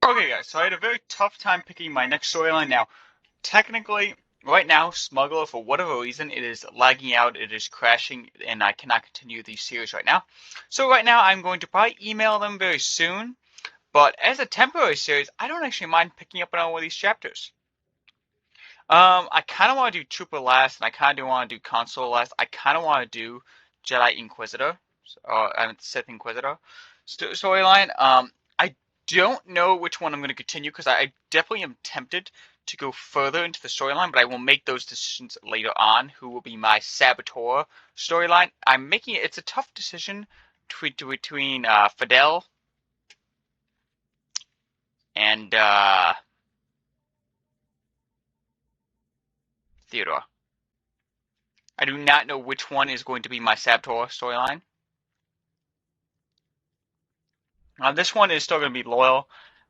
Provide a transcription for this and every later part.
Okay, guys, so I had a very tough time picking my next storyline. Now, technically, right now, Smuggler, for whatever reason, it is lagging out, it is crashing, and I cannot continue the series right now. So right now, I'm going to probably email them very soon. But as a temporary series, I don't actually mind picking up on one of these chapters. I kind of want to do Trooper last, and I kind of do want to do Console last. I kind of want to do Jedi Inquisitor, I mean Sith Inquisitor storyline. I don't know which one I'm going to continue because I definitely am tempted to go further into the storyline, but I will make those decisions later on. Who will be my Saboteur storyline? I'm making it. It's a tough decision between Fidel and Theodore. I do not know which one is going to be my Saboteur storyline. This one is still going to be loyal,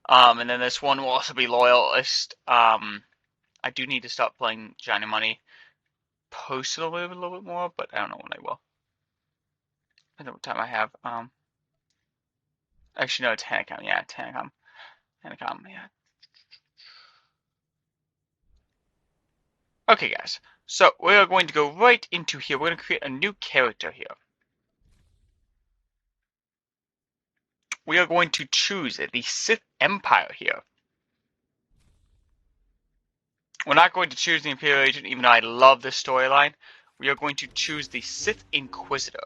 and then this one will also be loyalist. I do need to stop playing Johnny Money post a little bit more, but I don't know when I will. I don't know what time I have. Actually, no, it's Hanacom. Yeah, it's Hanacom. Hanacom, yeah. Okay, guys. So we are going to go right into here. We're going to create a new character here. We are going to choose the Sith Empire here. We're not going to choose the Imperial Agent, even though I love this storyline. We are going to choose the Sith Inquisitor.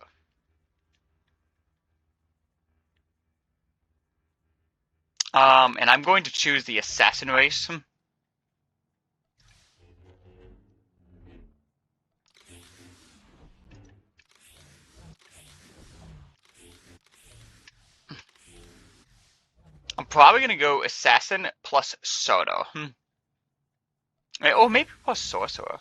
And I'm going to choose the Assassin race. I'm probably going to go Assassin plus Soda. Or maybe plus Sorcerer.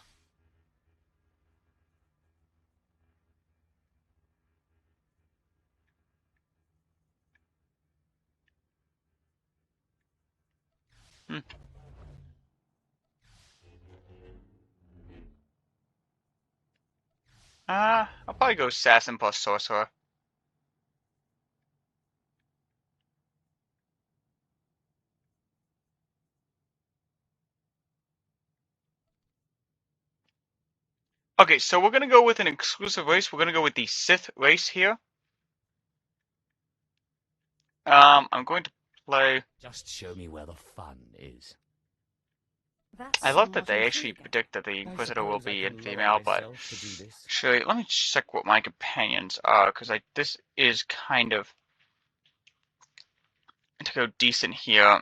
I'll probably go Assassin plus Sorcerer. Okay, so we're going to go with an exclusive race. We're going to go with the Sith race here. I'm going to play... Just show me where the fun is. I love that they actually predict that the Inquisitor will be in female, but... Actually, let me check what my companions are, because this is kind of... to go decent here.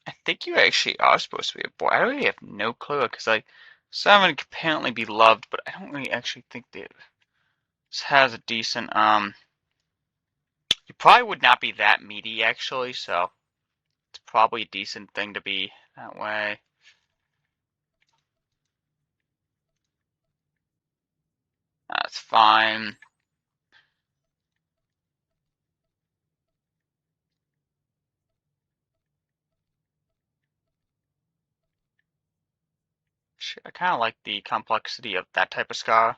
I think you actually are supposed to be a boy. I really have no clue because Simon can apparently be loved, but I don't really actually think that this has a decent you probably would not be that meaty actually, so it's probably a decent thing to be that way. That's fine. I kind of like the complexity of that type of scar.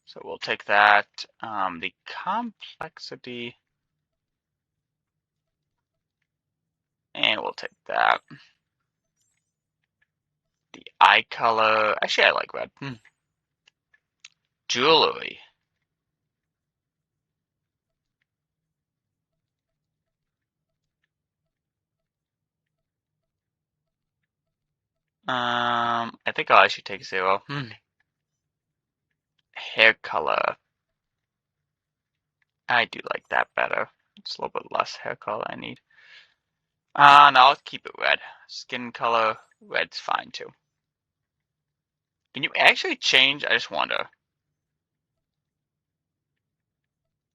So we'll take that. The complexity. And we'll take that. The eye color. Actually, I like red. Jewelry. I think I'll actually take 0. Hair color. I do like that better. It's a little bit less hair color I need. No, I'll keep it red. Skin color, red's fine too. Can you actually change? I just wonder.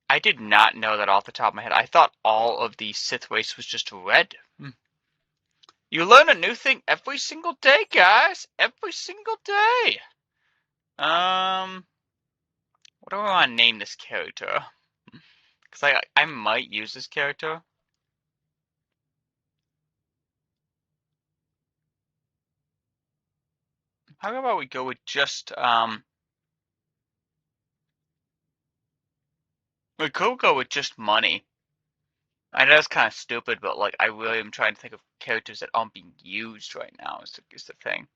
I did not know that off the top of my head. I thought all of the Sith race was just red. You learn a new thing every single day, guys. Every single day. What do I want to name this character? Because I might use this character. How about we go with just we could go with just money. I know it's kind of stupid, but like I really am trying to think of characters that aren't being used right now. Is the thing.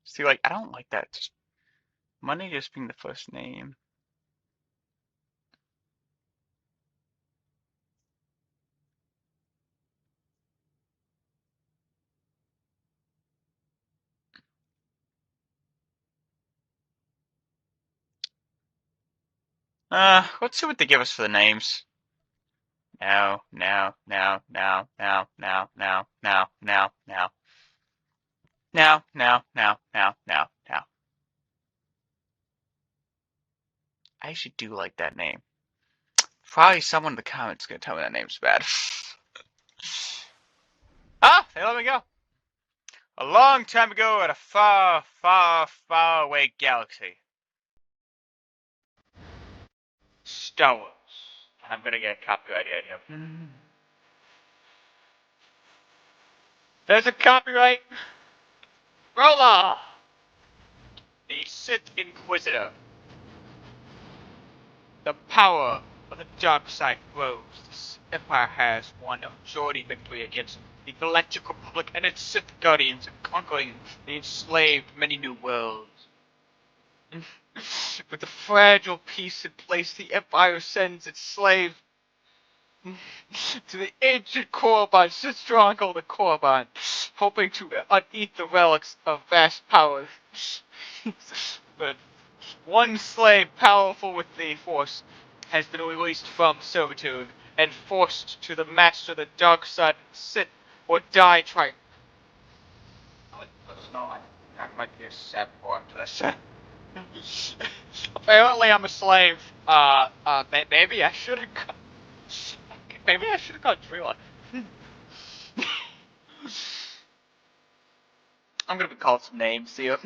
See, like I don't like that. Just money just being the first name. Let's see what they give us for the names. No, no, no, no, no, no, no, no, no, no. No, no, no, no, no, no. I actually do like that name. Probably someone in the comments is gonna tell me that name's bad. Ah, they let me go. A long time ago at a far, far, far away galaxy. Star Wars. I'm gonna get a copyright here. There's a copyright. Rolla! The Sith Inquisitor. The power of the dark side grows. This empire has won a majority victory against the Galactic Republic and its Sith Guardians, conquering the enslaved many new worlds. With the fragile peace in place, the Empire sends its slave to the ancient Korriban, Stronghold of Korriban, hoping to unearth the relics of vast power. But one slave powerful with the Force has been released from servitude and forced to the master the dark side Sith or die trying. That might be a sad part to this. Apparently I'm a slave. Maybe I should have got. Maybe I should have got Trilla. I'm gonna be called some names here.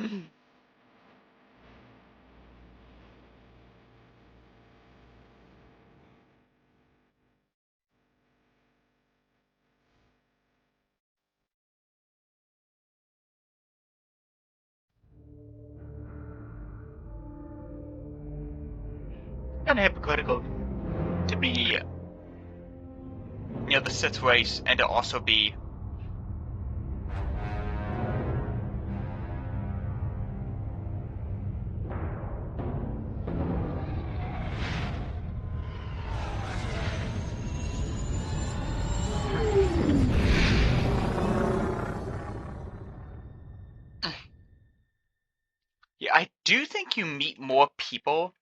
Kind of hypocritical to be, the Sith race and to also be. Yeah, I do think you meet more people.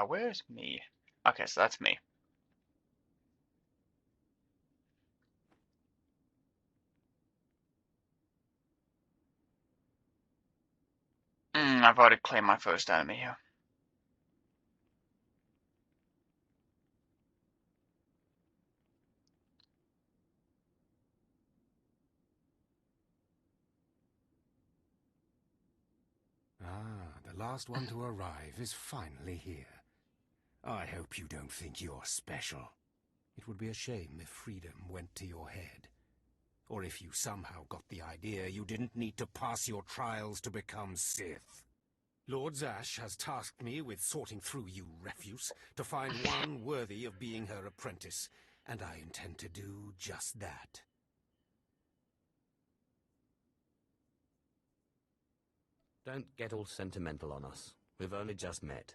Where's me? Okay, so that's me. I've already claimed my first enemy here. Ah, the last one to arrive is finally here. I hope you don't think you're special. It would be a shame if freedom went to your head. Or if you somehow got the idea you didn't need to pass your trials to become Sith. Lord Zash has tasked me with sorting through you refuse to find one worthy of being her apprentice, and I intend to do just that. Don't get all sentimental on us. We've only just met.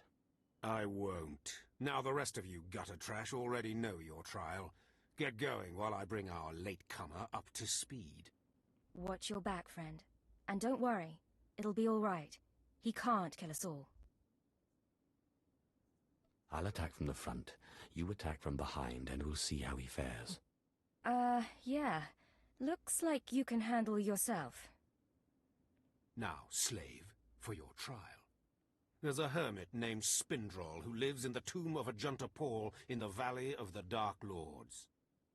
I won't. Now the rest of you gutter trash already know your trial. Get going while I bring our latecomer up to speed. Watch your back, friend. And don't worry. It'll be all right. He can't kill us all. I'll attack from the front. You attack from behind, and we'll see how he fares. Yeah. Looks like you can handle yourself. Now, slave, for your trial. There's a hermit named Spindrol who lives in the tomb of Ajunta Paul in the Valley of the Dark Lords.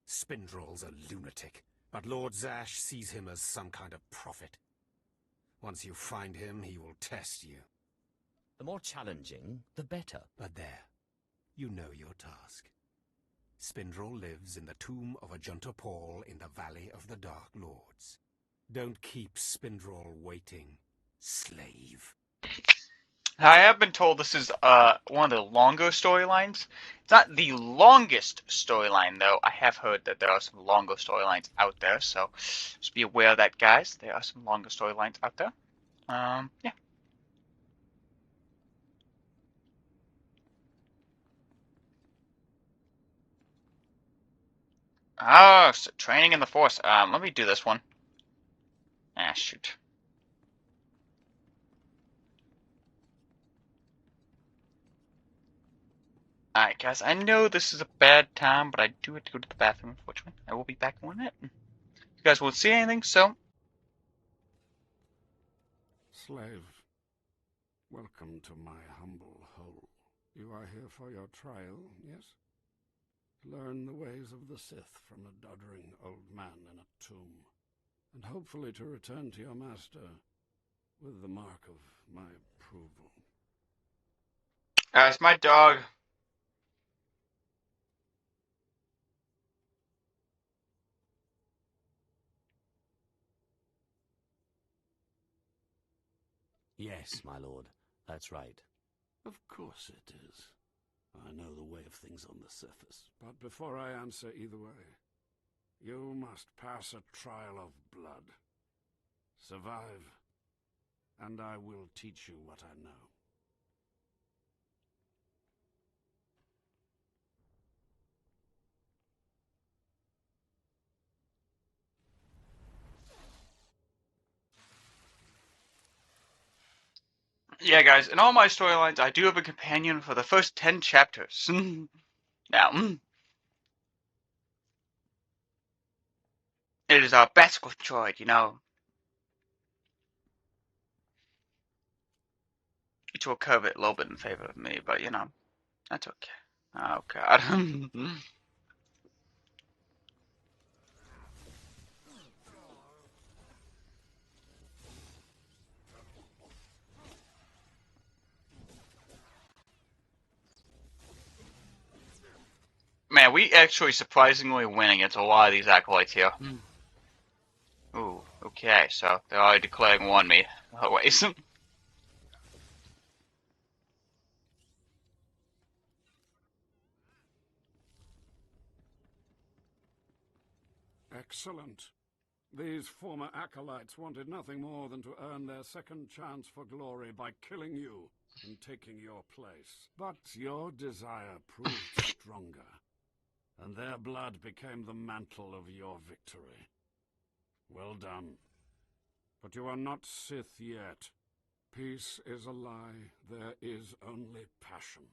Spindrol's a lunatic, but Lord Zash sees him as some kind of prophet. Once you find him, he will test you. The more challenging, the better. But there, you know your task. Spindrol lives in the tomb of Ajunta Paul in the Valley of the Dark Lords. Don't keep Spindrol waiting, slave. I have been told this is one of the longer storylines. It's not the longest storyline, though. I have heard that there are some longer storylines out there, so just be aware of that, guys. There are some longer storylines out there. Yeah. Oh, so training in the Force. Let me do this one. Ah, shoot. Alright, guys, I know this is a bad time, but I do have to go to the bathroom, unfortunately. I will be back in 1 minute. You guys won't see anything, so... Slave, welcome to my humble hole. You are here for your trial, yes? Learn the ways of the Sith from a doddering old man in a tomb, and hopefully to return to your master with the mark of my approval. It's my dog. Yes, my lord. That's right. Of course it is. I know the way of things on the surface. But before I answer either way, you must pass a trial of blood. Survive, and I will teach you what I know. Yeah, guys, in all my storylines, I do have a companion for the first 10 chapters. Now, it is our Besketh droid, you know. Which will curve it a little bit in favor of me, but, you know, that's okay. Oh, God. Man, we actually surprisingly win against a lot of these acolytes here. Ooh, okay, so they're already declaring war on me. Otherwise. Excellent. These former acolytes wanted nothing more than to earn their second chance for glory by killing you and taking your place. But your desire proved stronger, and their blood became the mantle of your victory. Well done. But you are not Sith yet. Peace is a lie. There is only passion.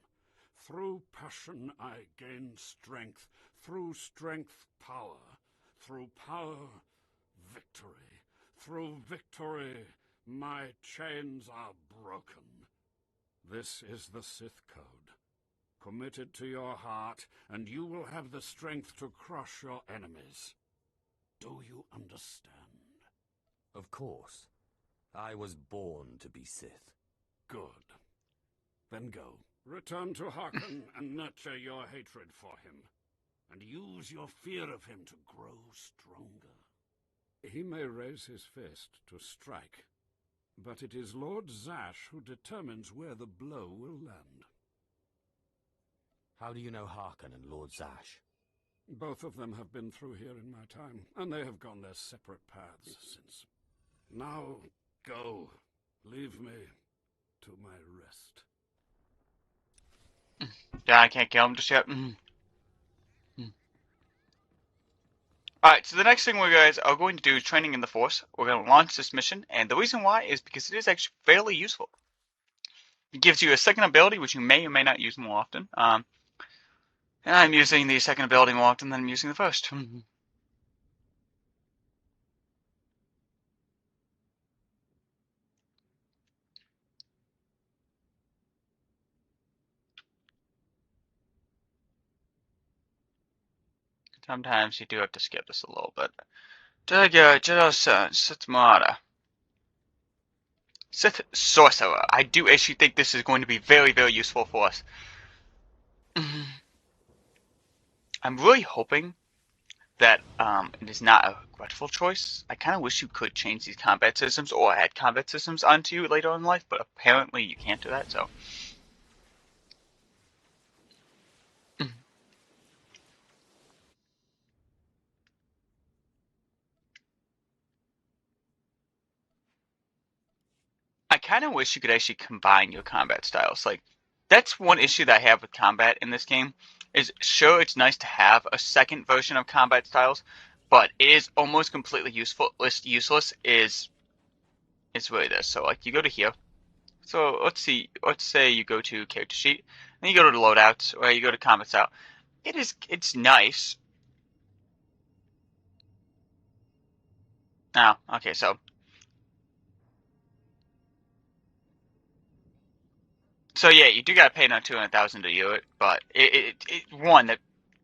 Through passion I gain strength. Through strength, power. Through power, victory. Through victory, my chains are broken. This is the Sith Code. Commit it to your heart, and you will have the strength to crush your enemies. Do you understand? Of course. I was born to be Sith. Good. Then go. Return to Harkon and nurture your hatred for him. And use your fear of him to grow stronger. He may raise his fist to strike, but it is Lord Zash who determines where the blow will land. How do you know Harkon and Lord Zash? Both of them have been through here in my time, and they have gone their separate paths since. Now, go. Leave me to my rest. Yeah, I can't kill him just yet. Alright, so the next thing we guys are going to do is training in the Force. We're going to launch this mission, and the reason why is because it is actually fairly useful. It gives you a second ability, which you may or may not use more often. And I'm using the second ability more often than I'm using the first. Sometimes you do have to skip this a little bit. Sith Marauder. Sith Sorcerer. I do actually think this is going to be very, very useful for us. I'm really hoping that it is not a regretful choice. I kind of wish you could change these combat systems or add combat systems onto you later in life, but apparently you can't do that, so. I kind of wish you could actually combine your combat styles. Like, that's one issue that I have with combat in this game. Is sure, it's nice to have a second version of combat styles, but it is almost completely useless. Is really this. So like, you go to here. So let's see. Let's say you go to character sheet, then you go to the loadouts, or you go to combat style. It's nice. Oh, okay, so yeah, you do gotta pay another 200,000 to do it, but that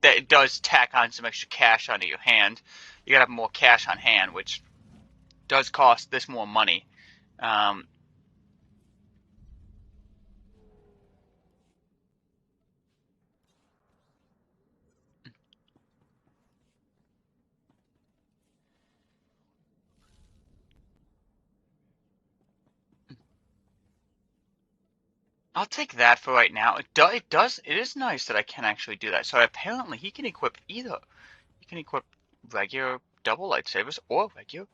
it does tack on some extra cash onto your hand. You gotta have more cash on hand, which does cost this more money. I'll take that for right now. It is nice that I can actually do that. So apparently he can equip either. He can equip regular double lightsabers or regular.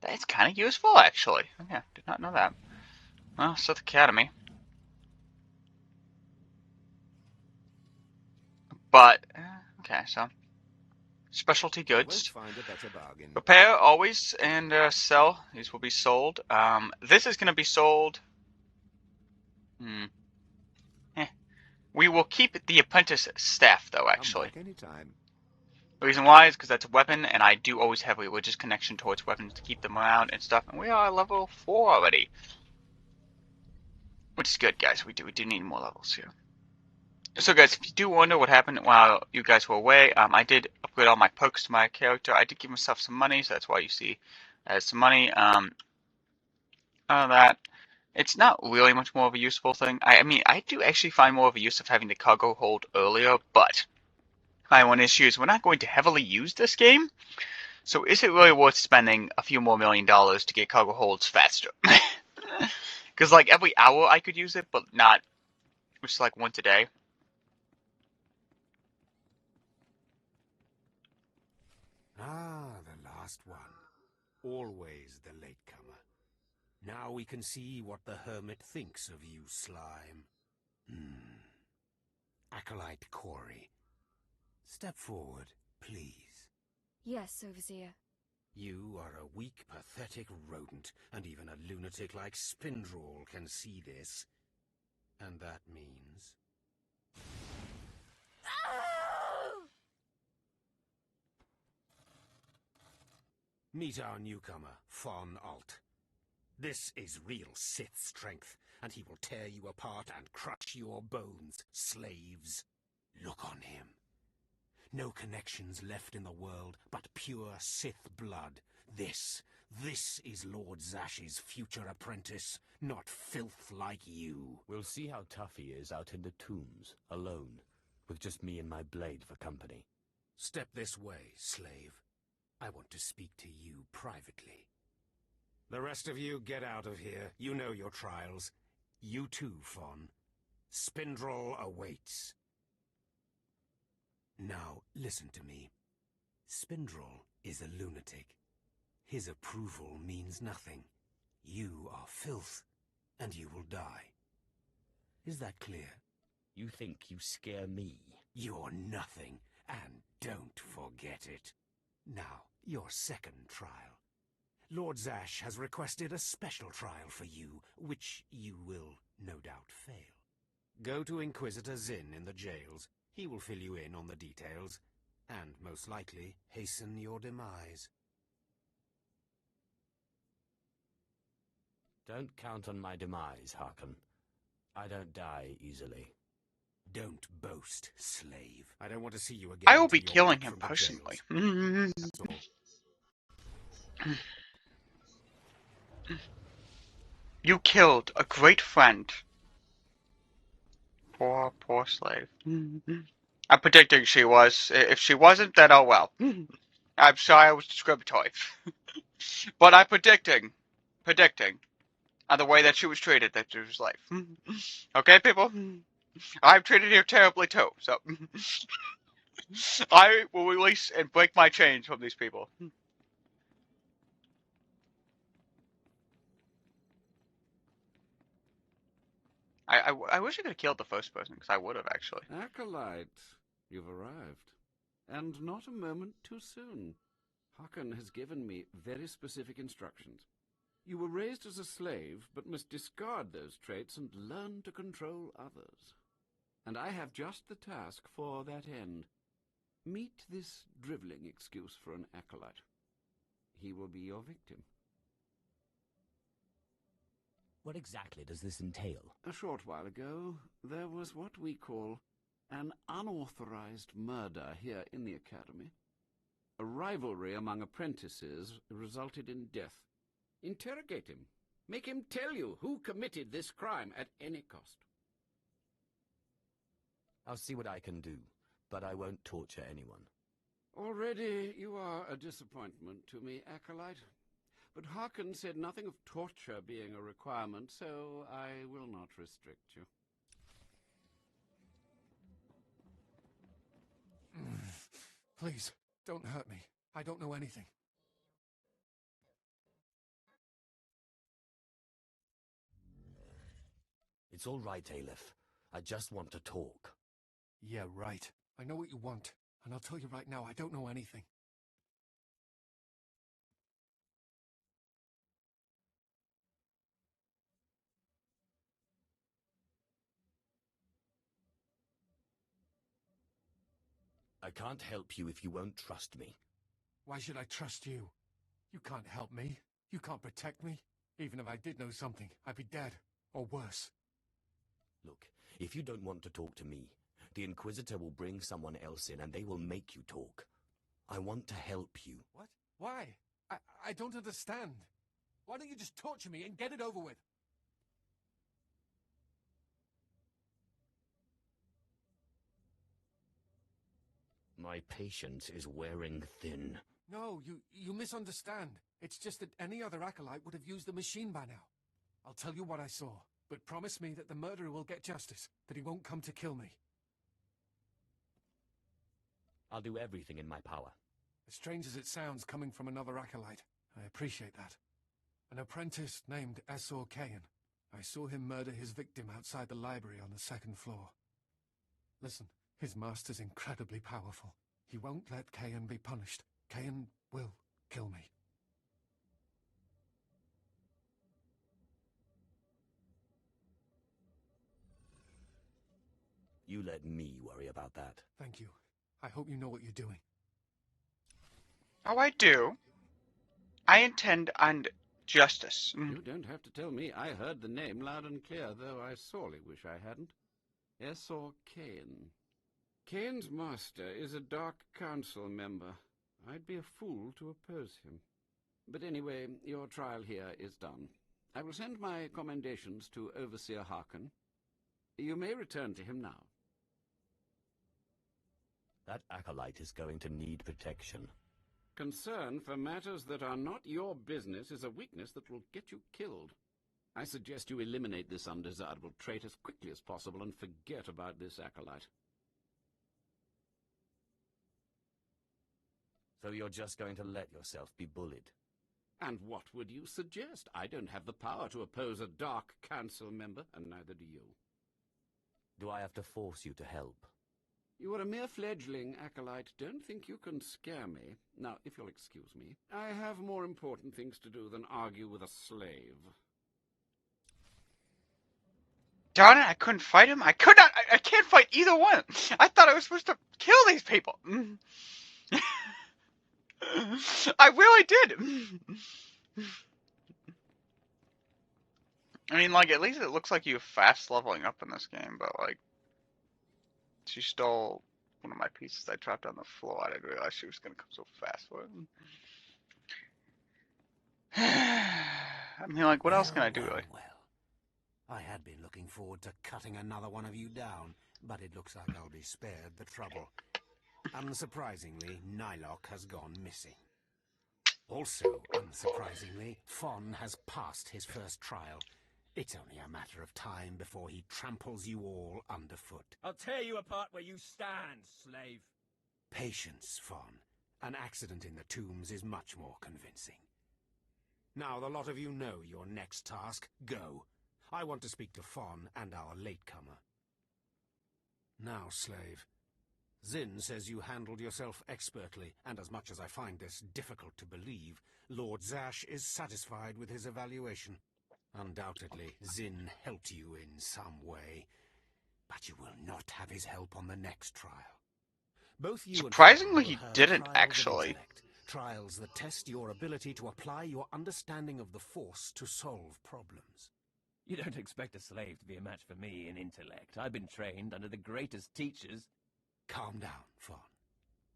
That's kind of useful, actually. Yeah, did not know that. Well, Sith Academy. But, okay, so. Specialty goods. Find a better bargain. Repair always and sell. These will be sold. This is going to be sold. We will keep the apprentice staff, though, actually. Anytime. The reason why is because that's a weapon, and I do always have a religious connection towards weapons to keep them around and stuff. And we are level 4 already. Which is good, guys. We do need more levels here. So, guys, if you do wonder what happened while you guys were away, I did upgrade all my perks to my character. I did give myself some money, so that's why you see some money. That it's not really much more of a useful thing. I mean, I do actually find more of a use of having the cargo hold earlier, but my one issue is we're not going to heavily use this game. So is it really worth spending a few more $1 million to get cargo holds faster? Because like every hour I could use it, but not just like once a day. Ah, the last one. Always the latecomer. Now we can see what the hermit thinks of you, slime. Acolyte Corey. Step forward, please. Yes, Overseer. You are a weak, pathetic rodent, and even a lunatic like Spindrel can see this. And that means... Meet our newcomer, Von Alt. This is real Sith strength, and he will tear you apart and crush your bones, slaves. Look on him. No connections left in the world, but pure Sith blood. This is Lord Zash's future apprentice, not filth like you. We'll see how tough he is out in the tombs, alone, with just me and my blade for company. Step this way, slave. I want to speak to you privately. The rest of you get out of here. You know your trials. You too, Von. Spindrel awaits. Now, listen to me. Spindrel is a lunatic. His approval means nothing. You are filth, and you will die. Is that clear? You think you scare me? You're nothing, and don't forget it. Now, your second trial. Lord Zash has requested a special trial for you, which you will no doubt fail. Go to Inquisitor Zinn in the jails. He will fill you in on the details, and most likely hasten your demise. Don't count on my demise, Harkon. I don't die easily. Don't boast, slave. I don't want to see you again. I will be till you're killing back him from the personally. jails. That's all. You killed a great friend. Poor slave. I'm predicting she was. If she wasn't, then oh well. I'm sorry I was discriminatory. But I'm predicting, on the way that she was treated, that she was life. Okay, people? I'm treated here terribly too, so I will release and break my chains from these people. I wish I could have killed the first person, because I would have, actually. Acolyte, you've arrived. And not a moment too soon. Harkon has given me very specific instructions. You were raised as a slave, but must discard those traits and learn to control others. And I have just the task for that end. Meet this drivelling excuse for an acolyte. He will be your victim. What exactly does this entail? A short while ago, there was what we call an unauthorized murder here in the Academy. A rivalry among apprentices resulted in death. Interrogate him. Make him tell you who committed this crime at any cost. I'll see what I can do, but I won't torture anyone. Already you are a disappointment to me, Acolyte. But Harkon said nothing of torture being a requirement, so I will not restrict you. Please, don't hurt me. I don't know anything. It's all right, Aleph. I just want to talk. Yeah, right. I know what you want, and I'll tell you right now, I don't know anything. I can't help you if you won't trust me. Why should I trust you? You can't help me. You can't protect me. Even if I did know something, I'd be dead. Or worse. Look, if you don't want to talk to me, the Inquisitor will bring someone else in and they will make you talk. I want to help you. What? Why? I don't understand. Why don't you just torture me and get it over with? My patience is wearing thin. No, you misunderstand. It's just that any other acolyte would have used the machine by now. I'll tell you what I saw, but promise me that the murderer will get justice, that he won't come to kill me. I'll do everything in my power. As strange as it sounds coming from another acolyte, I appreciate that. An apprentice named Essor Kayan. I saw him murder his victim outside the library on the second floor. Listen, his master's incredibly powerful. He won't let Kayan be punished. Kayan will kill me. You let me worry about that. Thank you. I hope you know what you're doing. Oh, I do. I intend on justice. You don't have to tell me. I heard the name loud and clear, though I sorely wish I hadn't. Essor Kayan. Kayan's master is a Dark Council member. I'd be a fool to oppose him. But anyway, your trial here is done. I will send my commendations to Overseer Harkon. You may return to him now. That acolyte is going to need protection. Concern for matters that are not your business is a weakness that will get you killed. I suggest you eliminate this undesirable trait as quickly as possible and forget about this acolyte. So you're just going to let yourself be bullied? And what would you suggest? I don't have the power to oppose a Dark Council member, and neither do you. Do I have to force you to help? You are a mere fledgling, Acolyte. Don't think you can scare me. Now, if you'll excuse me, I have more important things to do than argue with a slave. Darn it, I couldn't fight him. I could not. I can't fight either one. I thought I was supposed to kill these people. I really did. I mean, like, at least it looks like you're fast leveling up in this game, but, like, she stole one of my pieces I dropped on the floor. I didn't realize she was going to come so fast for it. I mean, like, what else can I do, really? Well. I had been looking forward to cutting another one of you down, but it looks like I'll be spared the trouble. Unsurprisingly, Nylock has gone missing. Also, unsurprisingly, Fon has passed his first trial. It's only a matter of time before he tramples you all underfoot. I'll tear you apart where you stand, slave. Patience, Fon. An accident in the tombs is much more convincing. Now the lot of you know your next task. Go. I want to speak to Fon and our latecomer. Now, slave. Zin says you handled yourself expertly, and as much as I find this difficult to believe, Lord Zash is satisfied with his evaluation. Undoubtedly, Zin helped you in some way, but you will not have his help on the next trial. Both you Surprisingly, and he Fon will have didn't, trials of actually. intellect, trials that test your ability to apply your understanding of the Force to solve problems. You don't expect a slave to be a match for me in intellect. I've been trained under the greatest teachers. Calm down, Fon.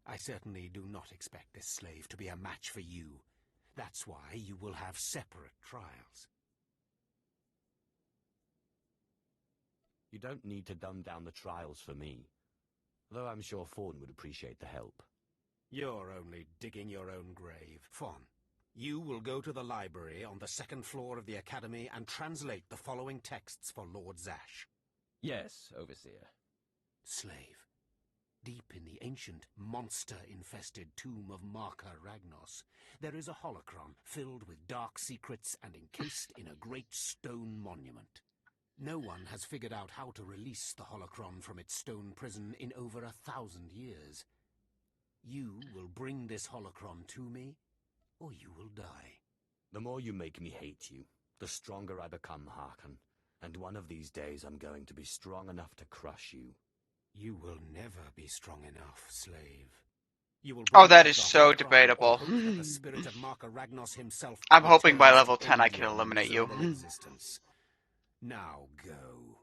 I certainly do not expect this slave to be a match for you. That's why you will have separate trials. You don't need to dumb down the trials for me, though I'm sure Fawn would appreciate the help. You're only digging your own grave. Fon, you will go to the library on the second floor of the Academy and translate the following texts for Lord Zash. Yes, Overseer. Slave. Deep in the ancient, monster-infested tomb of Marka Ragnos, there is a holocron filled with dark secrets and encased in a great stone monument. No one has figured out how to release the holocron from its stone prison in over 1,000 years. You will bring this holocron to me, or you will die. The more you make me hate you, the stronger I become, Harkon. And one of these days I'm going to be strong enough to crush you. You will never be strong enough, slave. You will Oh, that bring is the so holocron, debatable. or hope that the spirit of Marka Ragnos himself I'm hoping by returns level to 10 I end can your eliminate you. miserable existence. Now go.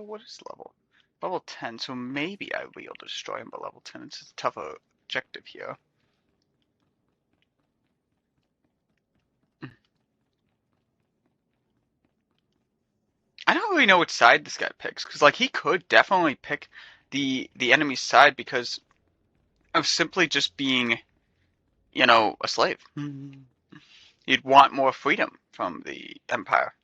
What is level? Level 10, so maybe I'll be able to destroy him by level 10. It's a tougher objective here. I don't really know which side this guy picks, because, like, he could definitely pick the enemy's side because of simply just being, you know, a slave. You'd want more freedom from the Empire.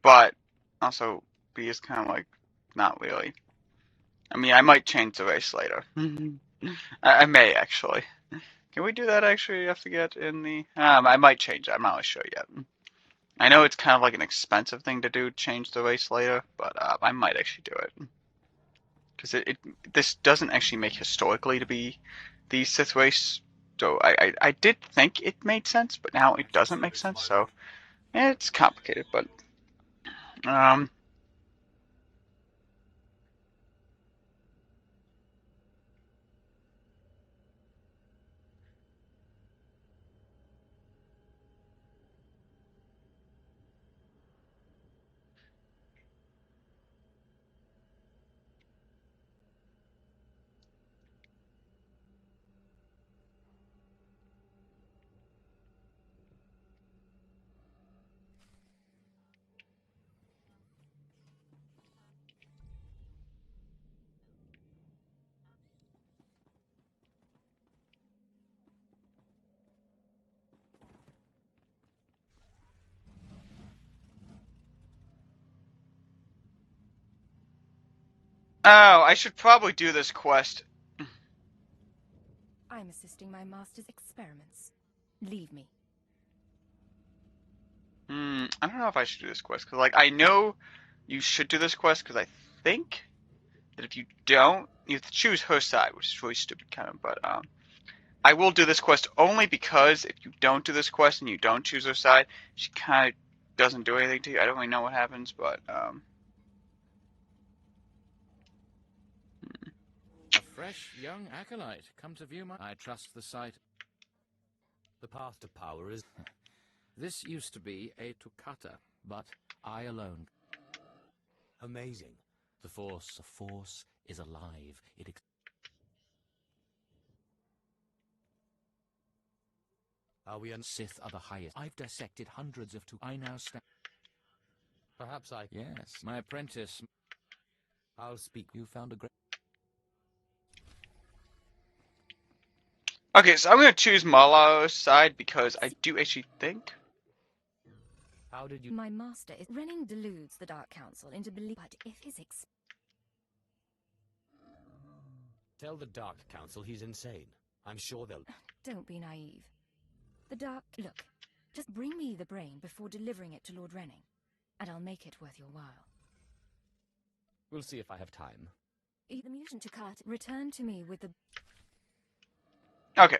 But also, B is kind of like, not really. I mean, I might change the race later. I may, actually. Can we do that, actually? I forget in the... I might change it. I'm not really sure yet. I know it's kind of like an expensive thing to do, change the race later, but I might actually do it. Because this doesn't actually make historically to be the Sith race. So I did think it made sense, but now it doesn't make sense, so it's complicated, but... Oh, I should probably do this quest. I'm assisting my master's experiments. Leave me. I don't know if I should do this quest, because, like, I know you should do this quest, because I think that if you don't, you have to choose her side, which is really stupid, kind of, but, I will do this quest only because if you don't do this quest and you don't choose her side, she kind of doesn't do anything to you. I don't really know what happens, but, A fresh young acolyte. Come to view my... I trust the sight. The path to power is... This used to be a Tukata, but I alone. amazing. The Force is alive. Are we Sith are the highest. I've dissected hundreds of I now stand. Perhaps I... Yes, my apprentice. I'll speak. You found a great... okay, so I'm going to choose Malaro's side because I do actually think... How did you... My master is... Renning deludes the Dark Council into belief, but if his Tell the Dark Council he's insane. I'm sure they'll... Don't be naive. The Dark... Look, just bring me the brain before delivering it to Lord Renning, and I'll make it worth your while. We'll see if I have time. The mutant Tukata, return to me with the... Okay,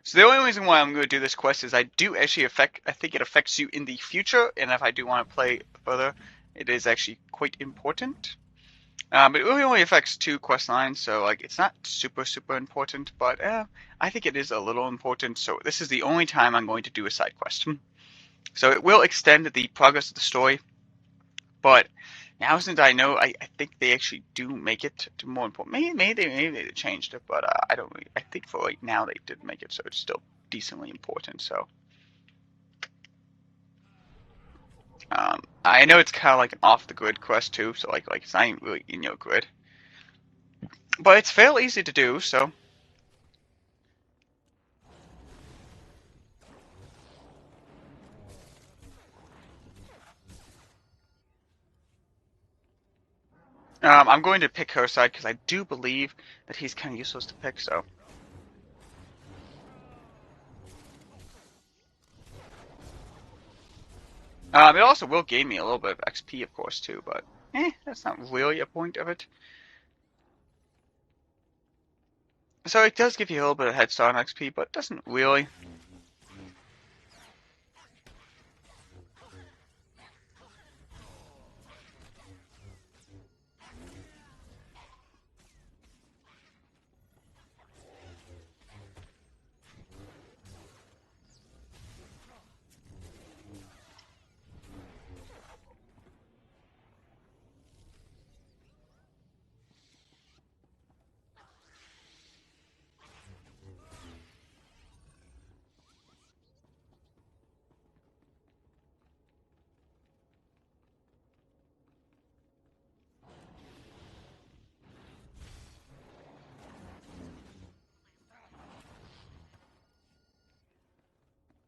so the only reason why I'm going to do this quest is I do actually I think it affects you in the future, and if I do want to play further, it is actually quite important. But it really only affects 2 quest lines, so like it's not super important, but I think it is a little important, so this is the only time I'm going to do a side quest. So it will extend the progress of the story, but now since I know, I think they actually do make it to more important. Maybe they changed it, but I don't really, I think for right now they did make it so it's still decently important, so. I know it's kind of like an off-the-grid quest too, so like it's not even really in your grid. But it's fairly easy to do, so. I'm going to pick her side because I do believe that he's kind of useless to pick, so. It also will gain me a little bit of XP, of course, too, but that's not really a point of it. So it does give you a little bit of head start on XP, but it doesn't really.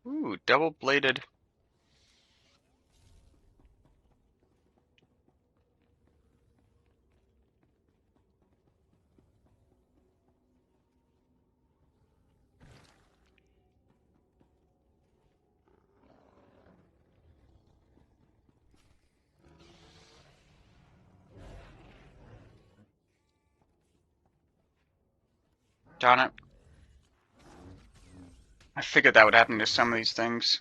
Ooh, double-bladed. Darn it. I figured that would happen to some of these things.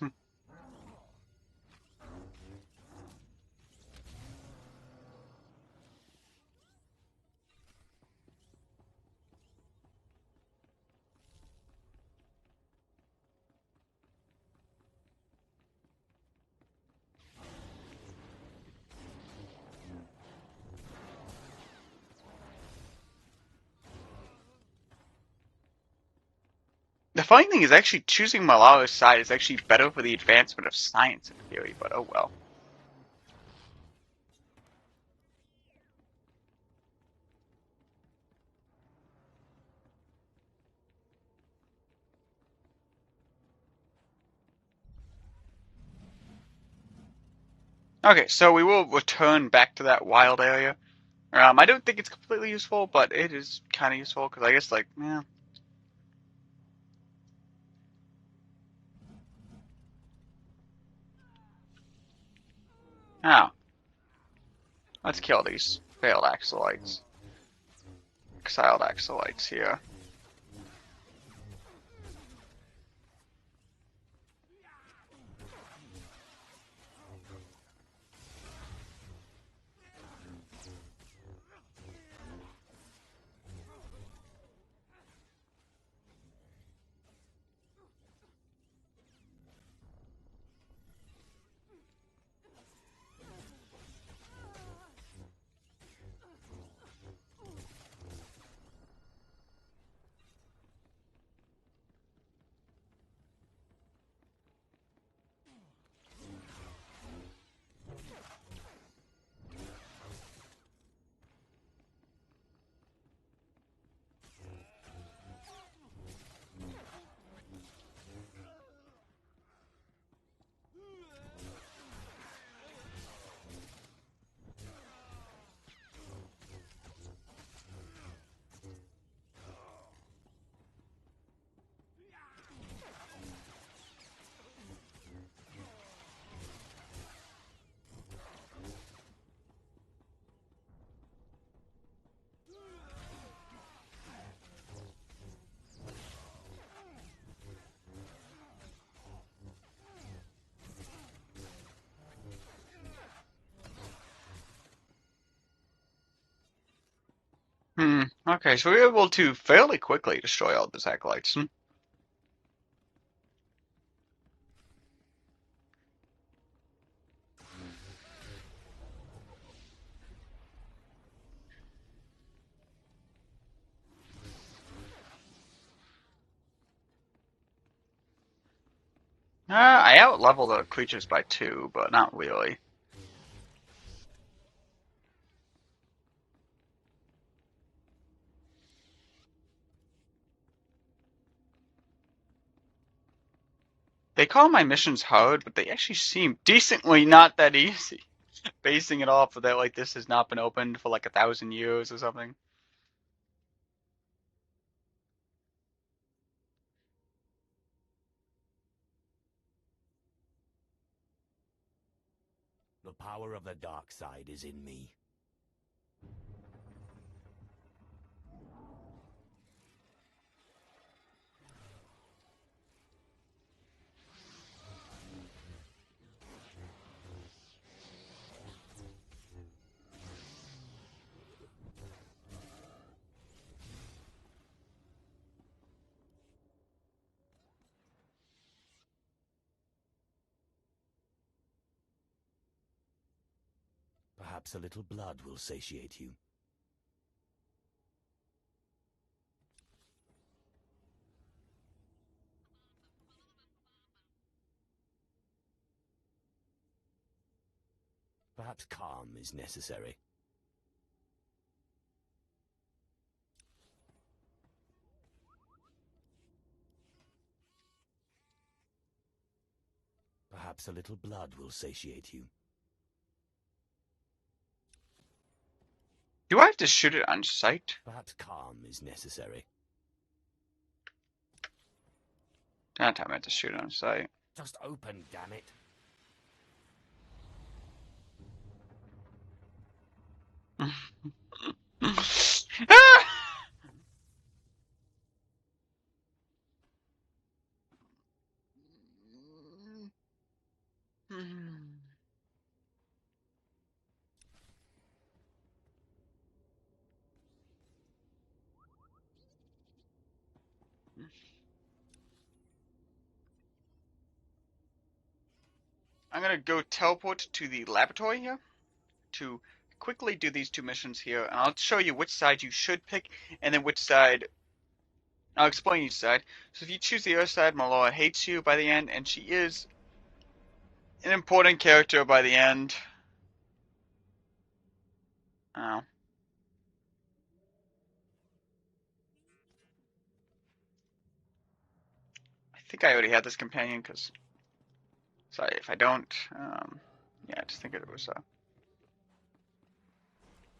The funny thing is actually choosing Malaro's side is actually better for the advancement of science in theory, but oh well. Okay, so we will return back to that wild area. I don't think it's completely useful, but it is kind of useful, because I guess, like, yeah. Now, let's kill these failed acolytes. Exiled acolytes here. Okay, so we were able to fairly quickly destroy all those acolytes. I out-level the creatures by 2, but not really. They call my missions hard, but they actually seem decently not that easy. Basing it off of that, like, this has not been opened for like 1,000 years or something. The power of the dark side is in me. Perhaps a little blood will satiate you. Perhaps calm is necessary. Perhaps a little blood will satiate you. Do I have to shoot it on sight? Perhaps calm is necessary. That time I have to shoot it on sight. Just open, damn it. Ah! I'm gonna go teleport to the laboratory here to quickly do these 2 missions here, and I'll show you which side you should pick, and then which side. I'll explain each side. So if you choose the other side, Malora hates you by the end, and she is an important character by the end. Oh. I think I already had this companion, because... Sorry if I don't. Yeah, I just think it was...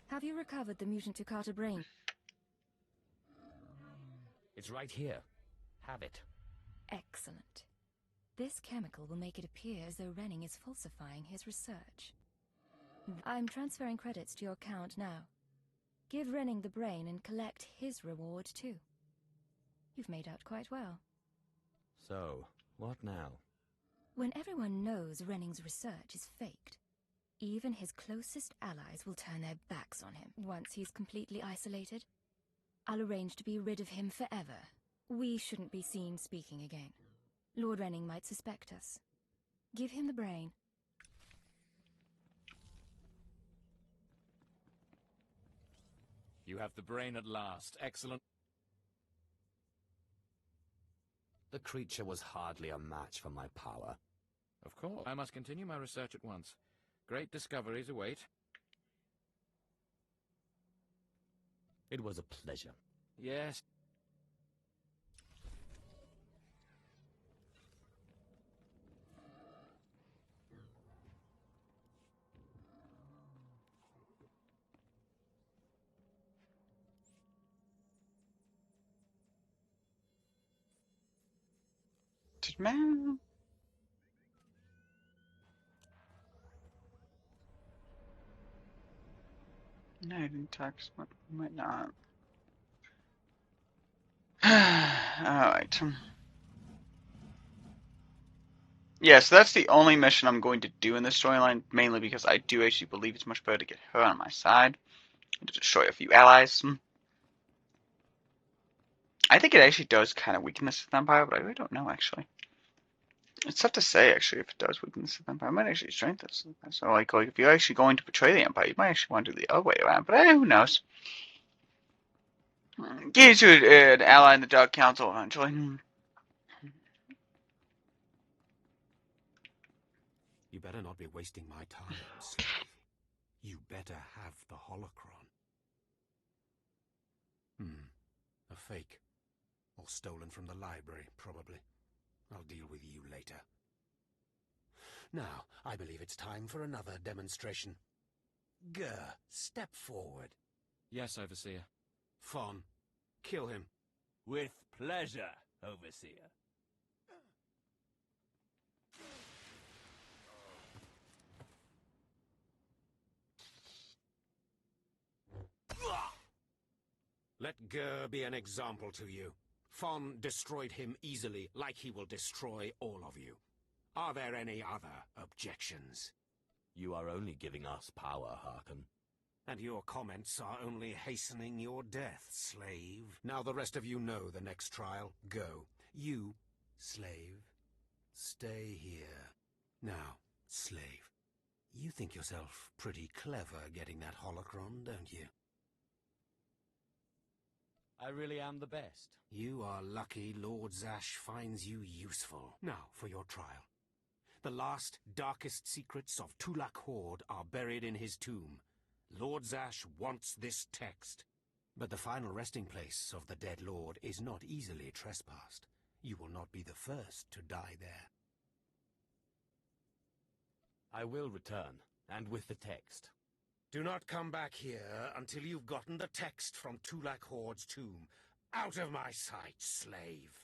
Have you recovered the mutant Takata brain? It's right here. Have it. Excellent. This chemical will make it appear as though Renning is falsifying his research. I'm transferring credits to your account now. Give Renning the brain and collect his reward too. You've made out quite well. So, what now? When everyone knows Renning's research is faked, even his closest allies will turn their backs on him once he's completely isolated. I'll arrange to be rid of him forever. We shouldn't be seen speaking again. Lord Renning might suspect us. Give him the brain. You have the brain at last. Excellent. The creature was hardly a match for my power. Of course. I must continue my research at once. Great discoveries await. It was a pleasure. Yes. Man. No, I didn't text. Might not. Alright. Yeah, so that's the only mission I'm going to do in this storyline, mainly because I do actually believe it's much better to get her on my side and to destroy a few allies. I think it actually does kind of weaken the Sith Empire, but I really don't know, actually. It's tough to say, actually, if it does weaken the Sith Empire. It might actually strengthen the Sith Empire. So, like, if you're actually going to betray the Empire, you might actually want to do the other way around, but who knows? Get you an ally in the Dark Council eventually. You better not be wasting my time, slave. You better have the holocron. A fake. Or stolen from the library, probably. I'll deal with you later. Now, I believe it's time for another demonstration. Gur, step forward. Yes, Overseer. Fon, kill him. With pleasure, Overseer. Let Gur be an example to you. Fon destroyed him easily, like he will destroy all of you. Are there any other objections? You are only giving us power, Harkon. And your comments are only hastening your death, slave. Now the rest of you know the next trial. Go. You, slave, stay here. Now, slave, you think yourself pretty clever getting that holocron, don't you? I really am the best. You are lucky Lord Zash finds you useful. Now, for your trial. The last, darkest secrets of Tulak Horde are buried in his tomb. Lord Zash wants this text. But the final resting place of the dead lord is not easily trespassed. You will not be the first to die there. I will return, and with the text. Do not come back here until you've gotten the text from Tulak Horde's tomb. Out of my sight, slave!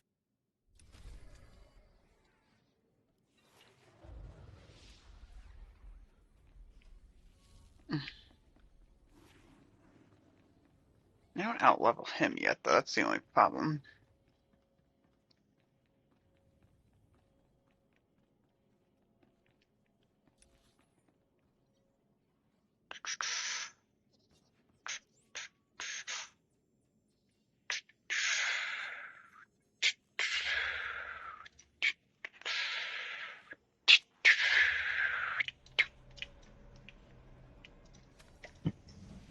I don't out-level him yet, though. That's the only problem.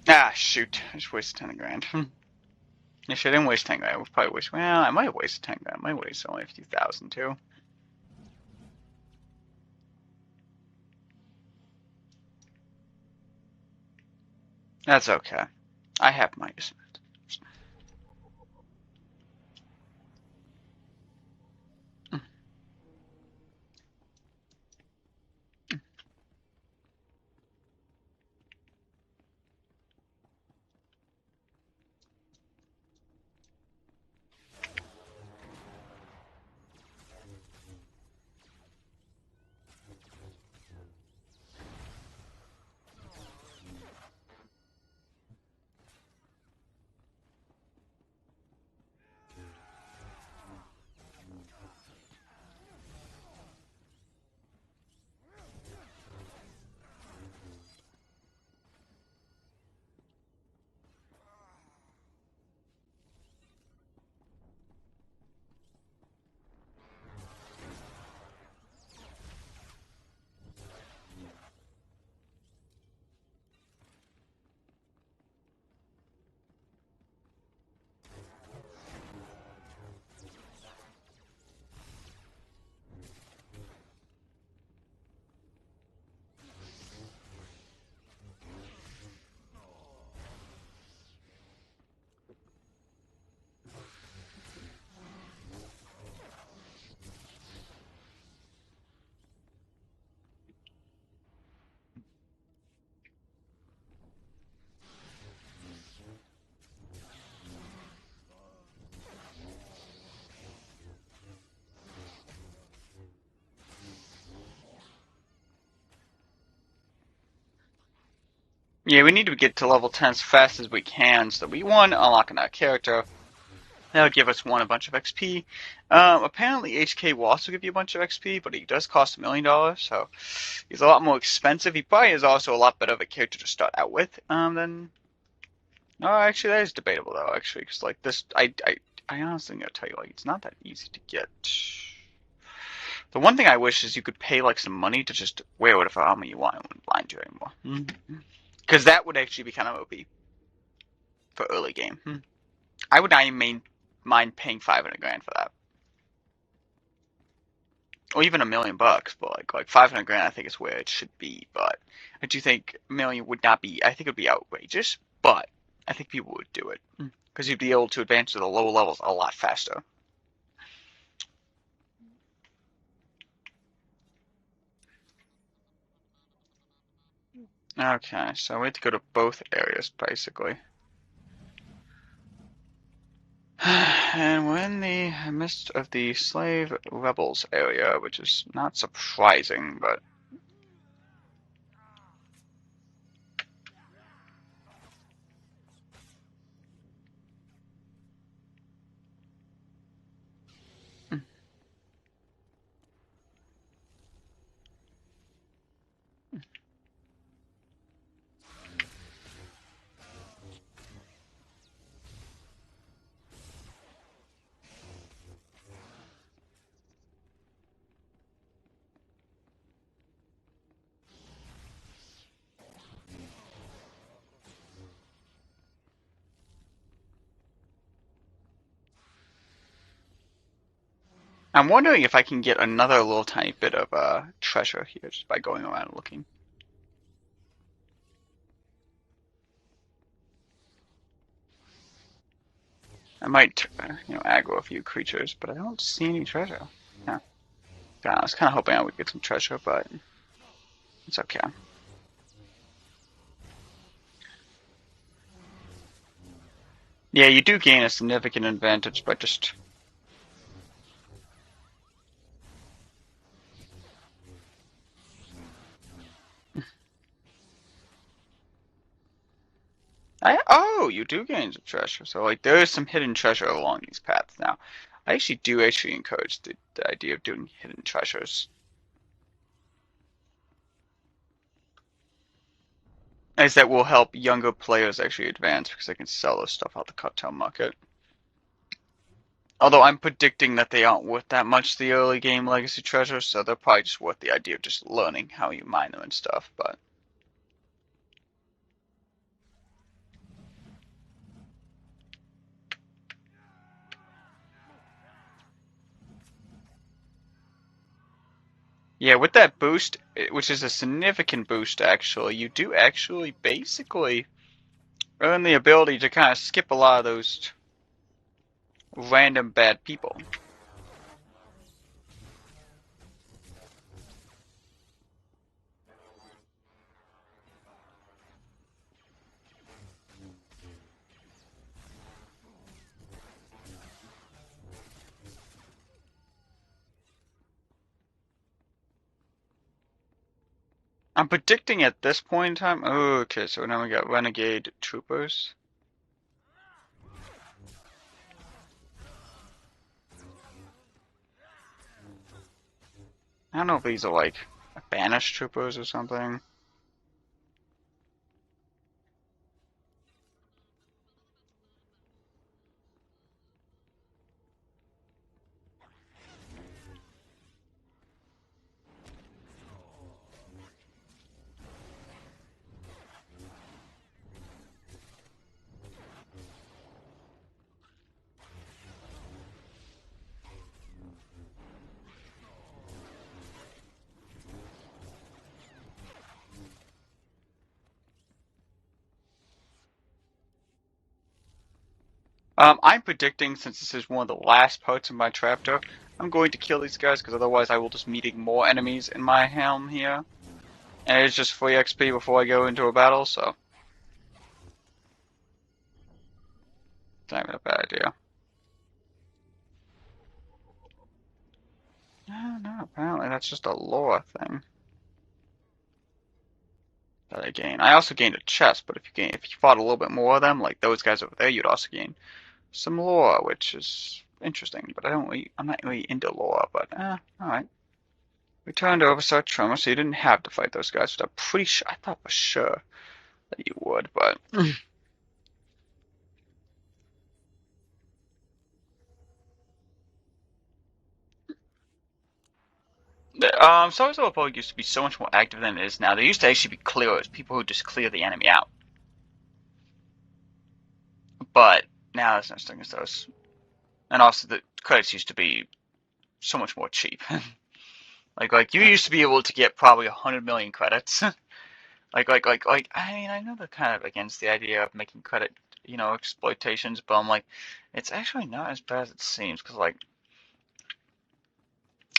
Ah, shoot. I just wasted 10 grand. Actually, I didn't waste 10 grand. I would probably waste... Well, I might have wasted 10 grand. I might waste only a few thousand, too. That's okay. I have my use. Yeah, we need to get to level 10 as fast as we can so that we, one, unlock another character. That'll give us, one, a bunch of XP. Apparently HK will also give you a bunch of XP, but he does cost $1 million, so he's a lot more expensive. He probably is also a lot better of a character to start out with than... No, actually, that is debatable, though, actually, because, like, this... I honestly gotta tell you, like, it's not that easy to get. The one thing I wish is you could pay, like, some money to just wear whatever armor you want. I wouldn't blind you anymore. Because that would actually be kind of OP for early game. I would not even mind paying 500 grand for that. Or even $1 million, but like 500 grand I think is where it should be. But I do think $1 million would not be, I think it would be outrageous, but I think people would do it. Because you'd be able to advance to the lower levels a lot faster. Okay, so we have to go to both areas, basically. And we're in the midst of the slave rebels area, which is not surprising, but... I'm wondering if I can get another little tiny bit of treasure here just by going around looking. I might, aggro a few creatures, but I don't see any treasure. Yeah. I was kind of hoping I would get some treasure, but it's okay. Yeah, you do gain a significant advantage by just... Oh, you do gain some treasure. So, like, there is some hidden treasure along these paths now. I actually do encourage the idea of doing hidden treasures. As that will help younger players actually advance because they can sell this stuff out the cartel market. Although I'm predicting that they aren't worth that much, the early game legacy treasures, so they're probably just worth the idea of just learning how you mine them and stuff, but... Yeah, with that boost, which is a significant boost actually, you do actually basically earn the ability to kind of skip a lot of those random bad people. I'm predicting at this point in time... Oh, okay, so now we got renegade troopers. I don't know if these are like banished troopers or something. I'm predicting, since this is one of the last parts of my chapter, I'm going to kill these guys, because otherwise I will just meeting more enemies in my helm here. And it's just free XP before I go into a battle, so... It's not even a bad idea. No, apparently that's just a lore thing. that I gain. I also gained a chest, but if you fought a little bit more of them, like those guys over there, you'd also gain some lore, which is interesting. But I'm not really into lore. But all right. Return to Overstart Tremor, so you didn't have to fight those guys. But I'm pretty sure, I thought for sure that you would, but. Star Wars Republic used to be so much more active than it is now. There used to actually be clearers, people who just clear the enemy out. But now there's no such thing as those. And also the credits used to be so much more cheap. like you used to be able to get probably 100 million credits. like I mean, I know they're kind of against the idea of making credit, exploitations, but I'm like, it's actually not as bad as it seems, because like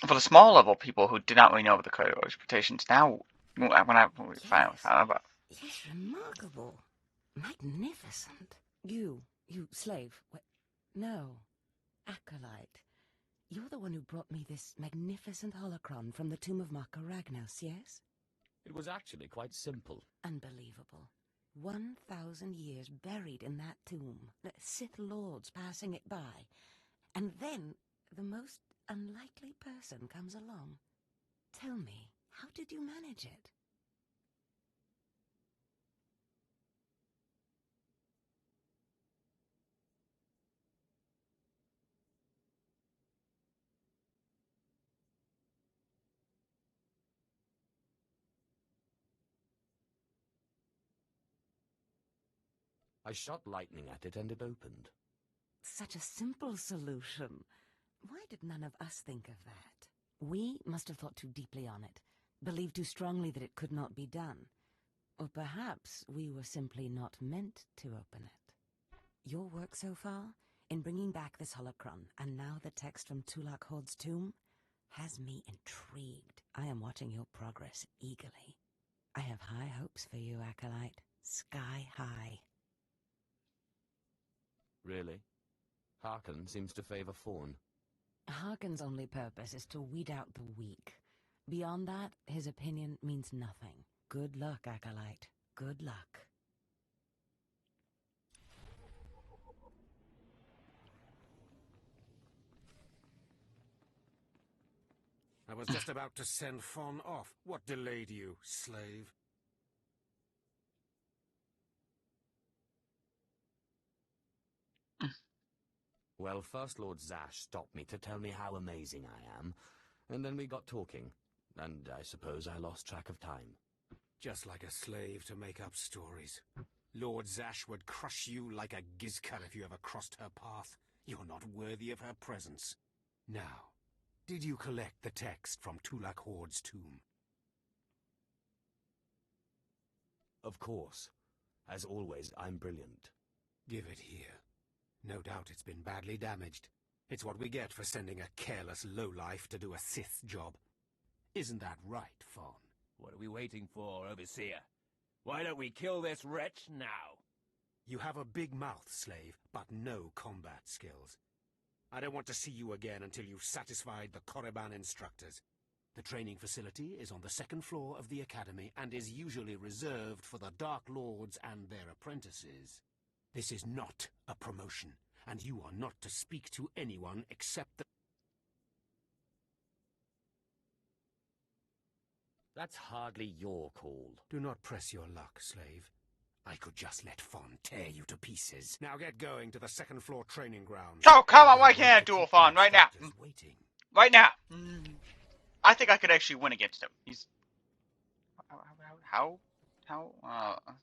for the small level people who did not really know about the credit exploitations, now when we finally found out about. Yes, remarkable. Magnificent. You slave. No. Acolyte. You're the one who brought me this magnificent holocron from the tomb of Marka Ragnos, yes? It was actually quite simple. Unbelievable. 1,000 years buried in that tomb. The Sith Lords passing it by. And then the most unlikely person comes along. Tell me, how did you manage it? I shot lightning at it and it opened. Such a simple solution. Why did none of us think of that? We must have thought too deeply on it, believed too strongly that it could not be done. Or perhaps we were simply not meant to open it. Your work so far, in bringing back this holocron, and now the text from Tulak Hord's tomb, has me intrigued. I am watching your progress eagerly. I have high hopes for you, Acolyte. Sky high. Really? Harkon seems to favor Fawn. Harkon's only purpose is to weed out the weak. Beyond that, his opinion means nothing. Good luck, Acolyte. Good luck. I was just about to send Fawn off. What delayed you, slave? Well, First Lord Zash stopped me to tell me how amazing I am, and then we got talking, and I suppose I lost track of time. Just like a slave to make up stories. Lord Zash would crush you like a gizkar if you ever crossed her path. You're not worthy of her presence. Now, did you collect the text from Tulak Hord's tomb? Of course. As always, I'm brilliant. Give it here. No doubt it's been badly damaged. It's what we get for sending a careless lowlife to do a Sith job. Isn't that right, Fawn? What are we waiting for, Overseer? Why don't we kill this wretch now? You have a big mouth, slave, but no combat skills. I don't want to see you again until you've satisfied the Korriban instructors. The training facility is on the second floor of the academy and is usually reserved for the Dark Lords and their apprentices. This is not a promotion, and you are not to speak to anyone except the... That's hardly your call. Do not press your luck, slave. I could just let Fawn tear you to pieces. Now get going to the second floor training ground. Oh, come on, why can't I duel Fawn right now? Waiting. Right now. I think I could actually win against him. He's... How?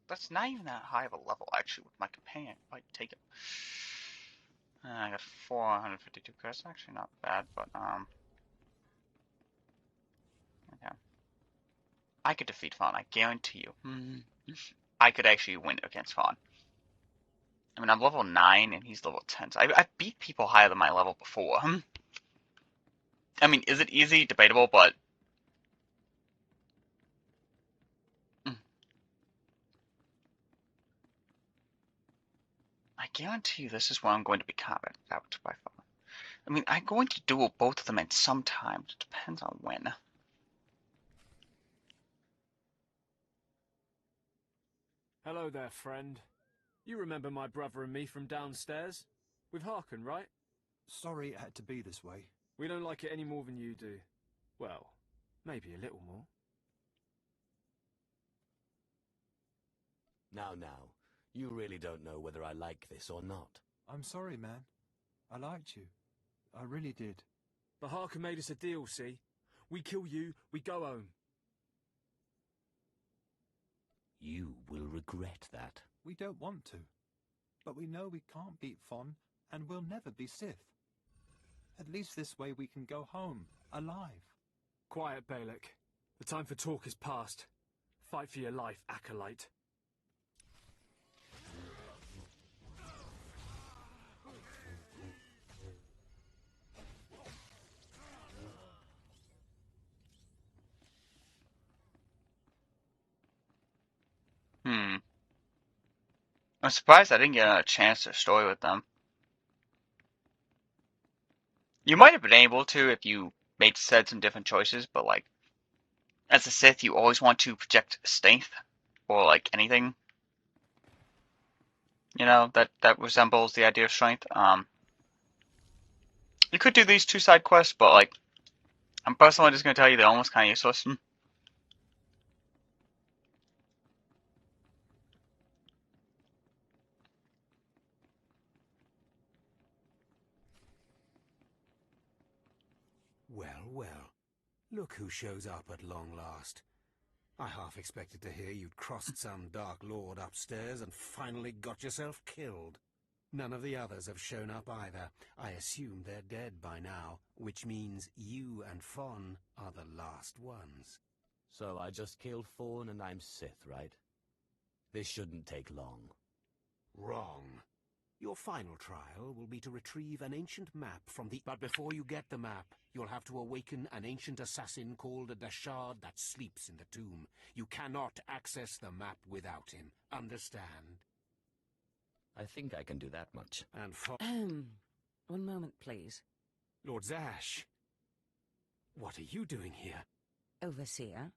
That's not even that high of a level, actually, with my companion. I might take it. I got 452 credits. Actually, not bad, but, okay. I could defeat Fawn, I guarantee you. I could actually win against Fawn. I mean, I'm level 9, and he's level 10. So I've beat people higher than my level before. I mean, is it easy? Debatable, but... I guarantee you this is where I'm going to be combat out by Fawn. I mean, I'm going to duel both of them at some time. It depends on when. Hello there, friend. You remember my brother and me from downstairs? With Harkon, right? Sorry it had to be this way. We don't like it any more than you do. Well, maybe a little more. Now, you really don't know whether I like this or not. I'm sorry, man. I liked you. I really did. But Harkon made us a deal, see? We kill you, we go home. You will regret that. We don't want to. But we know we can't beat Fon, and we'll never be Sith. At least this way we can go home, alive. Quiet, Balak. The time for talk is past. Fight for your life, Acolyte. I'm surprised I didn't get another chance to story with them. You might have been able to if you said some different choices, but like, as a Sith, you always want to project strength, or like anything, you know, that resembles the idea of strength. You could do these 2 side quests, but like, I'm personally just gonna tell you they're almost kind of useless. Well, well. Look who shows up at long last. I half expected to hear you'd crossed some Dark Lord upstairs and finally got yourself killed. None of the others have shown up either. I assume they're dead by now, which means you and Fon are the last ones. So I just killed Fawn and I'm Sith, right? This shouldn't take long. Wrong. Your final trial will be to retrieve an ancient map from the... But before you get the map, you'll have to awaken an ancient assassin called a Dashard that sleeps in the tomb. You cannot access the map without him. Understand? I think I can do that much. And for... One moment, please. Lord Zash, what are you doing here? Overseer,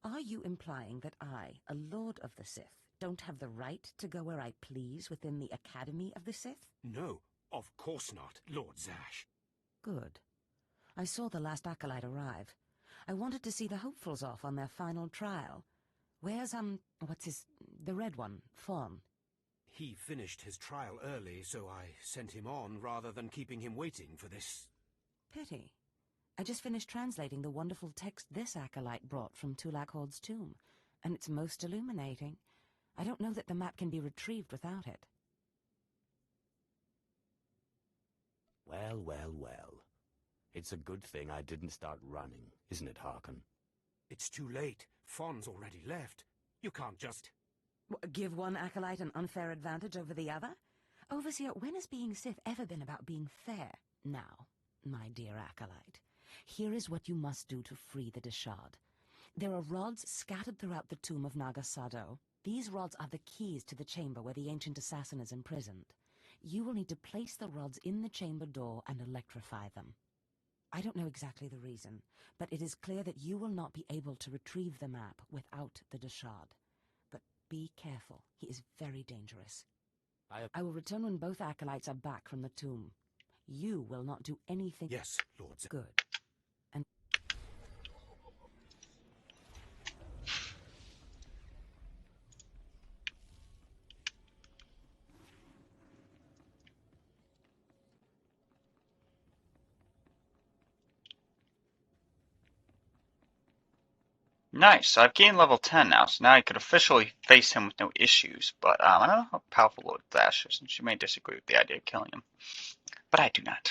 are you implying that I, a Lord of the Sith, don't have the right to go where I please within the Academy of the Sith? No, of course not, Lord Zash. Good. I saw the last Acolyte arrive. I wanted to see the hopefuls off on their final trial. Where's, the red one, Fon? He finished his trial early, so I sent him on rather than keeping him waiting for this. Pity. I just finished translating the wonderful text this Acolyte brought from Tulak Hord's tomb, and it's most illuminating. I don't know that the map can be retrieved without it. Well, well, well. It's a good thing I didn't start running, isn't it, Harkon? It's too late. Fon's already left. You can't just... Give one Acolyte an unfair advantage over the other? Overseer, when has being Sith ever been about being fair? Now, my dear Acolyte, here is what you must do to free the Dashard. There are rods scattered throughout the tomb of Naga Sadow. These rods are the keys to the chamber where the ancient assassin is imprisoned. You will need to place the rods in the chamber door and electrify them. I don't know exactly the reason, but it is clear that you will not be able to retrieve the map without the Dashard. But be careful. He is very dangerous. I will return when both Acolytes are back from the tomb. You will not do anything... Yes, Lord Zash. Good. And... Nice, so I've gained level 10 now, so now I could officially face him with no issues, but I don't know how powerful Lord Zash is, and she may disagree with the idea of killing him. But I do not.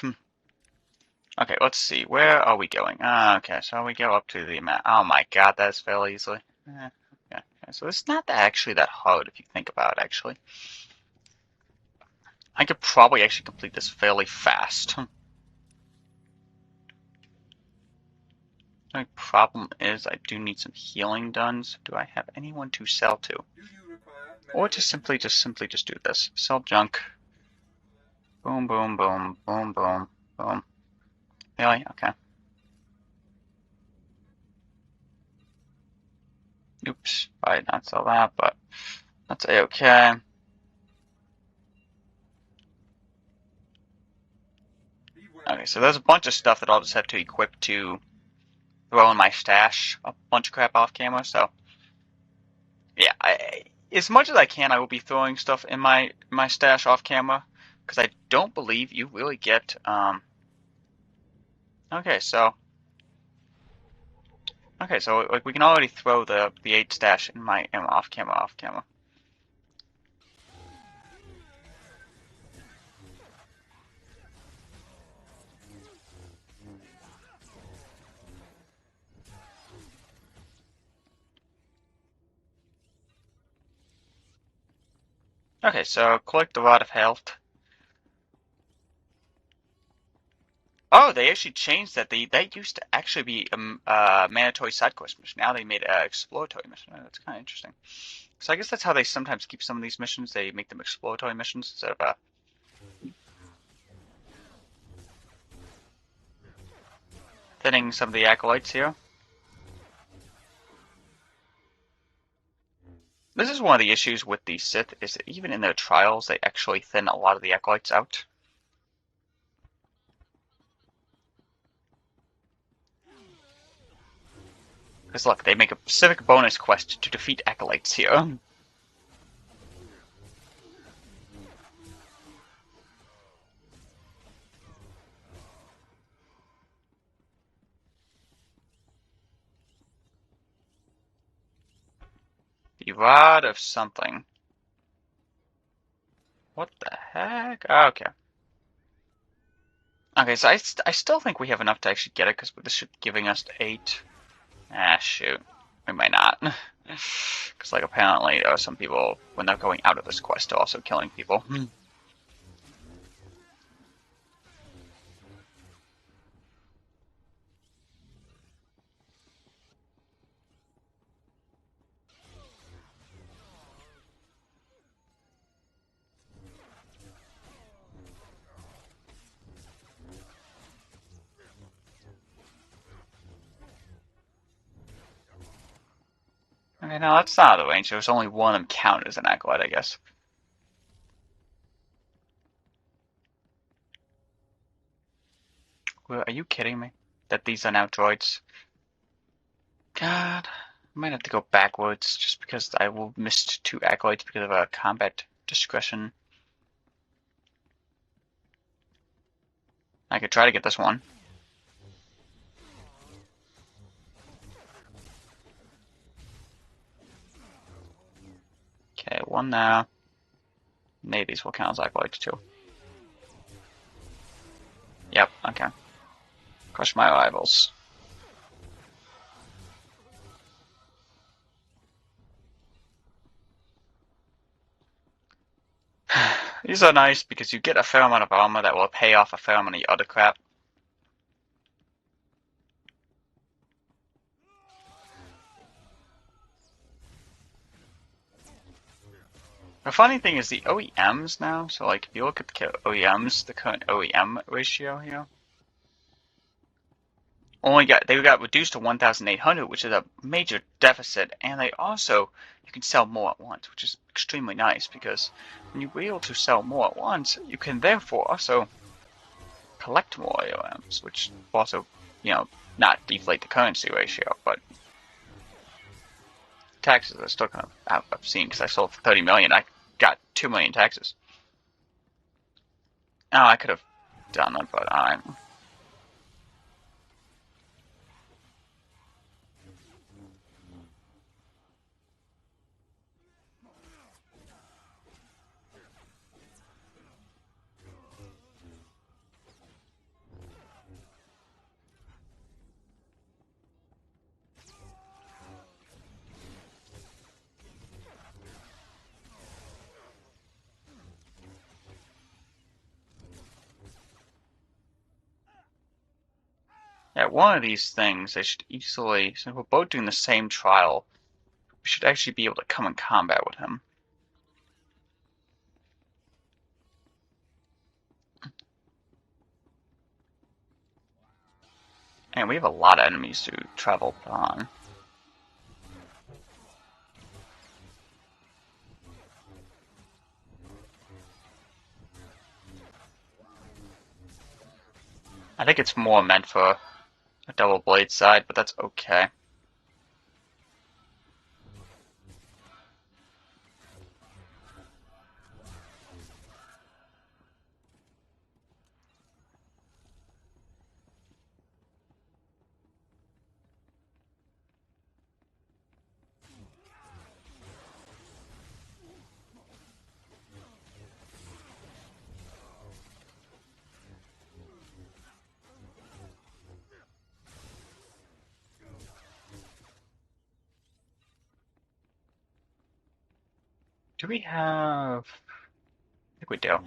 Okay, let's see, where are we going? Okay, so we go up to the map. Oh my god, that's fairly easily. Okay, so it's not actually that hard if you think about it, actually. I could probably actually complete this fairly fast. The problem is I do need some healing done, so do I have anyone to sell to? Or to simply just do this. Sell junk. Boom, boom, boom, boom, boom, boom. Really? Okay. Oops. I did not sell that, but That's A-okay. Okay, so there's a bunch of stuff that I'll just have to equip to throw in my stash. A bunch of crap off camera, so... Yeah, as much as I can, I will be throwing stuff in my stash off camera, because I don't believe you really get, Okay, so like we can already throw the 8 stash in my off camera. Okay, so collect the Rod of Health. Oh, they actually changed that. That used to actually be a mandatory side quest mission. Now they made it an exploratory mission. Oh, that's kind of interesting. So I guess that's how they sometimes keep some of these missions. They make them exploratory missions instead of thinning some of the acolytes here. This is one of the issues with the Sith, is that even in their trials, they actually thin a lot of the acolytes out. Because look, they make a specific bonus quest to defeat acolytes here. The Rod of something. What the heck? Oh, okay. Okay, so I still think we have enough to actually get it, because this should be giving us 8. Ah, shoot. We might not. Because, like, apparently there are some people, when they're going out of this quest, are also killing people. Okay, no, that's not the range. There was only one of them counted as an acolyte, I guess. Well, are you kidding me? That these are now droids? God, I might have to go backwards just because I will miss 2 acolytes because of a combat discretion. I could try to get this one. Okay, one now. Maybe these will count as acolytes too. Yep, okay. Crush my rivals. These are nice because you get a fair amount of armor that will pay off a fair amount of the other crap. The funny thing is the OEMs now, so like if you look at the OEMs, the current OEM ratio here, they got reduced to 1,800, which is a major deficit, and they also, you can sell more at once, which is extremely nice, because when you're able to sell more at once, you can therefore also collect more OEMs, which also, not deflate the currency ratio, but taxes are still kind of obscene, because I sold for 30 million, I got 2 million taxes. Oh, I could have done it, but I'm... Yeah, one of these things, they should easily, since we're both doing the same trial, we should actually be able to come in combat with him. And we have a lot of enemies to travel on. I think it's more meant for a double blade side, but that's okay. Do we have... I think we do.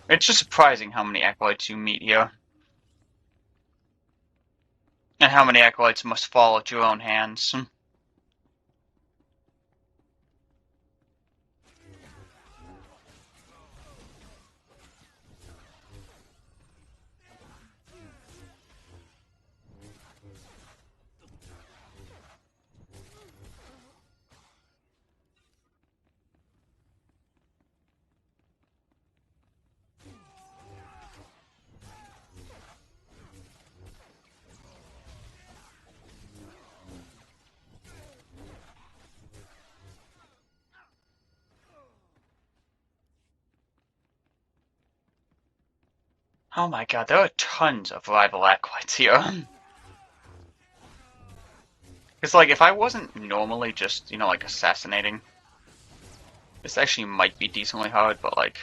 It's just surprising how many acolytes you meet here. And how many acolytes must fall at your own hands. Oh my god, there are tons of rival acolytes here. It's like, if I wasn't normally just, you know, like, assassinating, this actually might be decently hard, but like...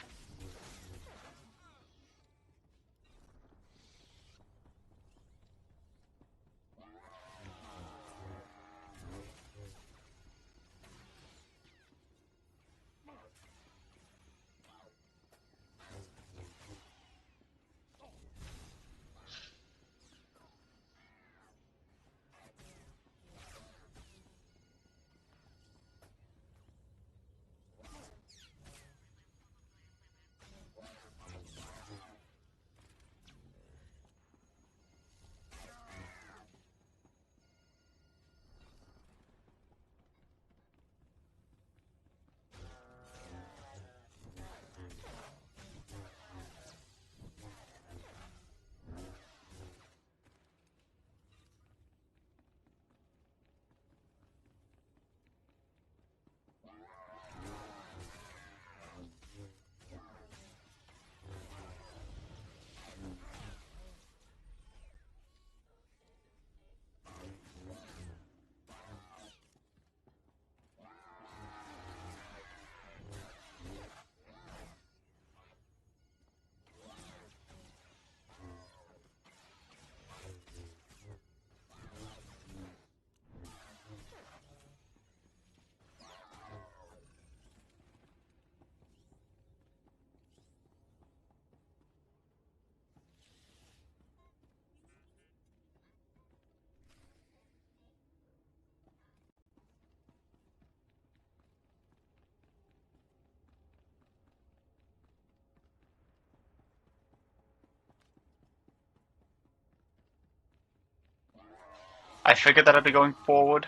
I figured that I'd be going forward.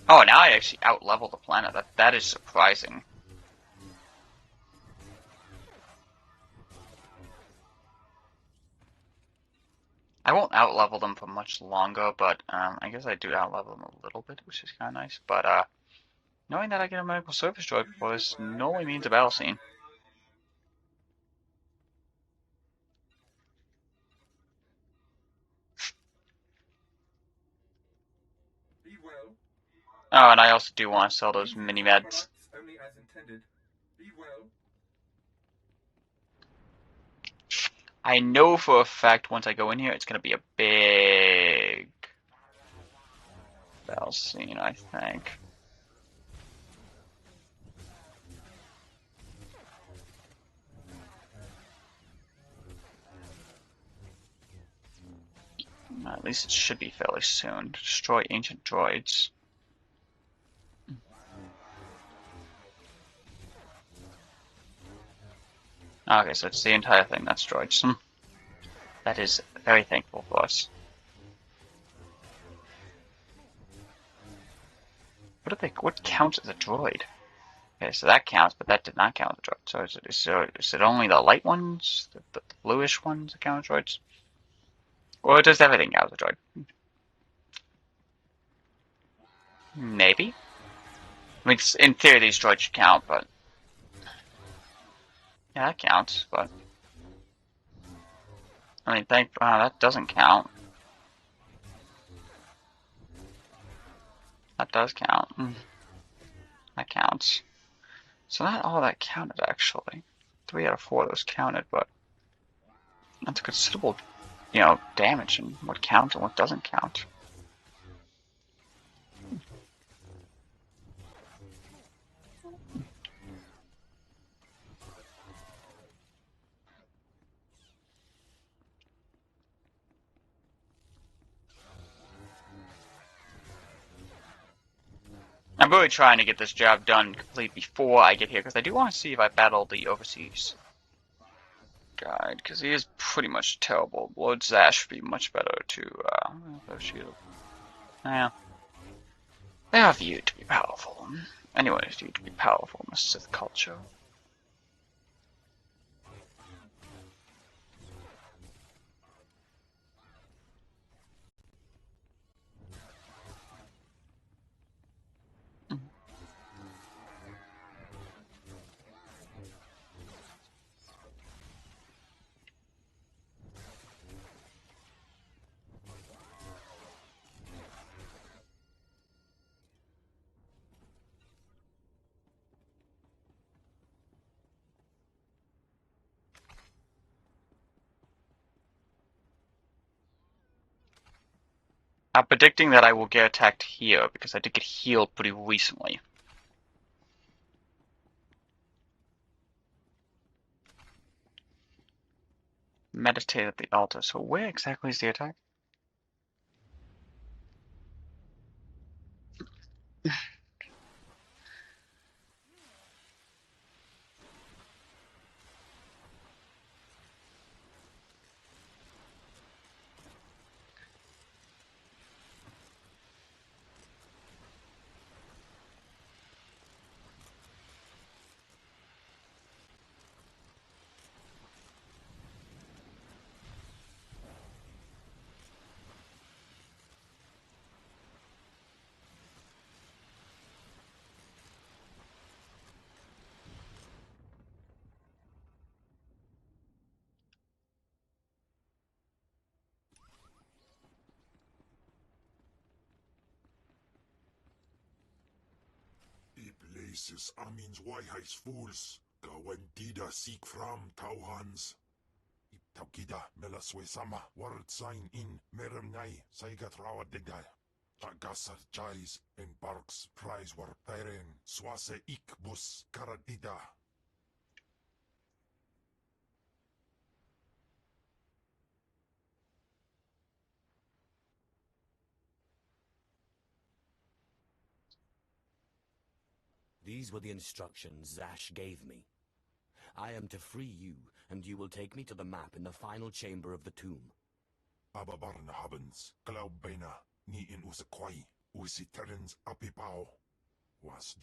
Oh, now I actually out-level the planet. That is surprising. I won't out-level them for much longer, but I guess I do out-level them a little bit, which is kind of nice. But knowing that I get a medical service droid before this normally means a battle scene. Oh, and I also do want to sell those mini-meds. I know for a fact once I go in here, it's going to be a big battle scene, I think. At least it should be fairly soon. Destroy ancient droids. Okay, so it's the entire thing that's droids. That is very thankful for us. What counts as a droid? Okay, so that counts, but that did not count as a droid. So is it only the light ones, the bluish ones that count as droids? Or does everything count as a droid? Maybe. I mean, in theory, these droids should count, but yeah, that counts. But I mean, that doesn't count. That does count. That counts. So not all that counted actually. 3 out of 4 of those counted, but that's considerable, damage in what counts and what doesn't count. I'm really trying to get this job done complete before I get here, because I do want to see if I battle the overseas guide, because he is pretty much terrible. Lord Zash would be much better to, yeah. They are viewed to be powerful. Anyone is viewed to be powerful in the Sith culture. I'm predicting that I will get attacked here, because I did get healed pretty recently. Meditate at the altar. So where exactly is the attack? Places Amin's Waiheis fools, Gawendida seek from Tauhans. Iptaukida Melaswe Sama, word sign in Meremnai, Saigat Rawa Digdal. Tagasar Jais, and Barks Prize war Tairen, Swase Ikbus Karadida. These were the instructions Zash gave me. I am to free you, and you will take me to the map in the final chamber of the tomb. Ababarna Habens, Glaubena, Ni in Usakwai, Usiterens Apipao, was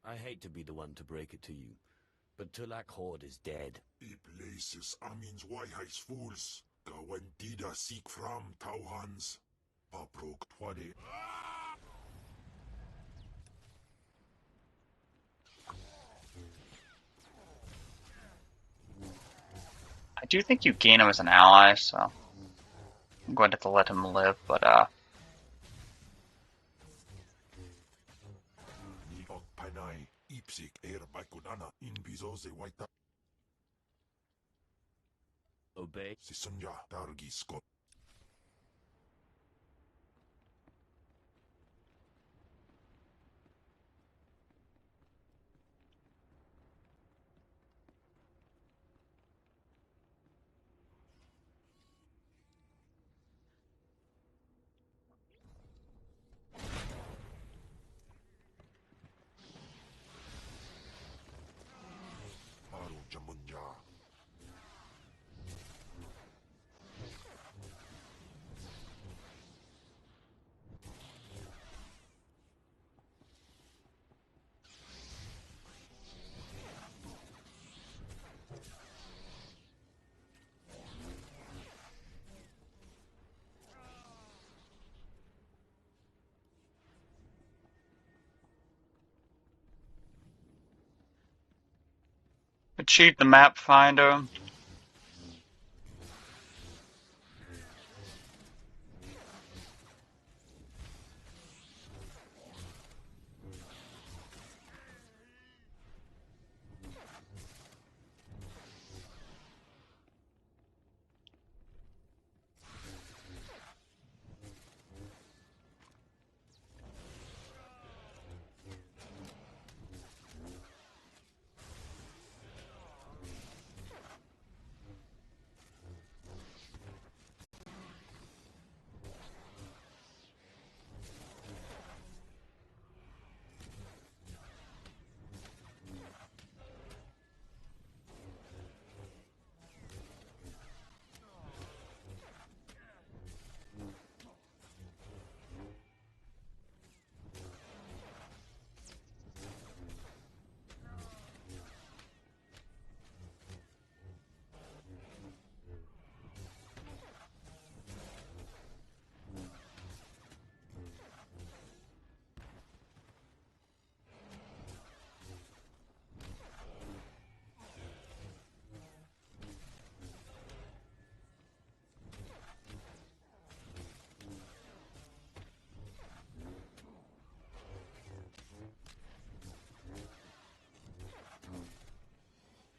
I hate to be the one to break it to you, but Tulak Horde is dead. Places Amin's Waiheis fools, Gawendida seek from Tauhans. Paprok Twade. I do think you gain him as an ally, so I'm going to have to let him live, but Obey. Sisunya Dargi Scott. Achieve the map finder.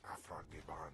Afragiban.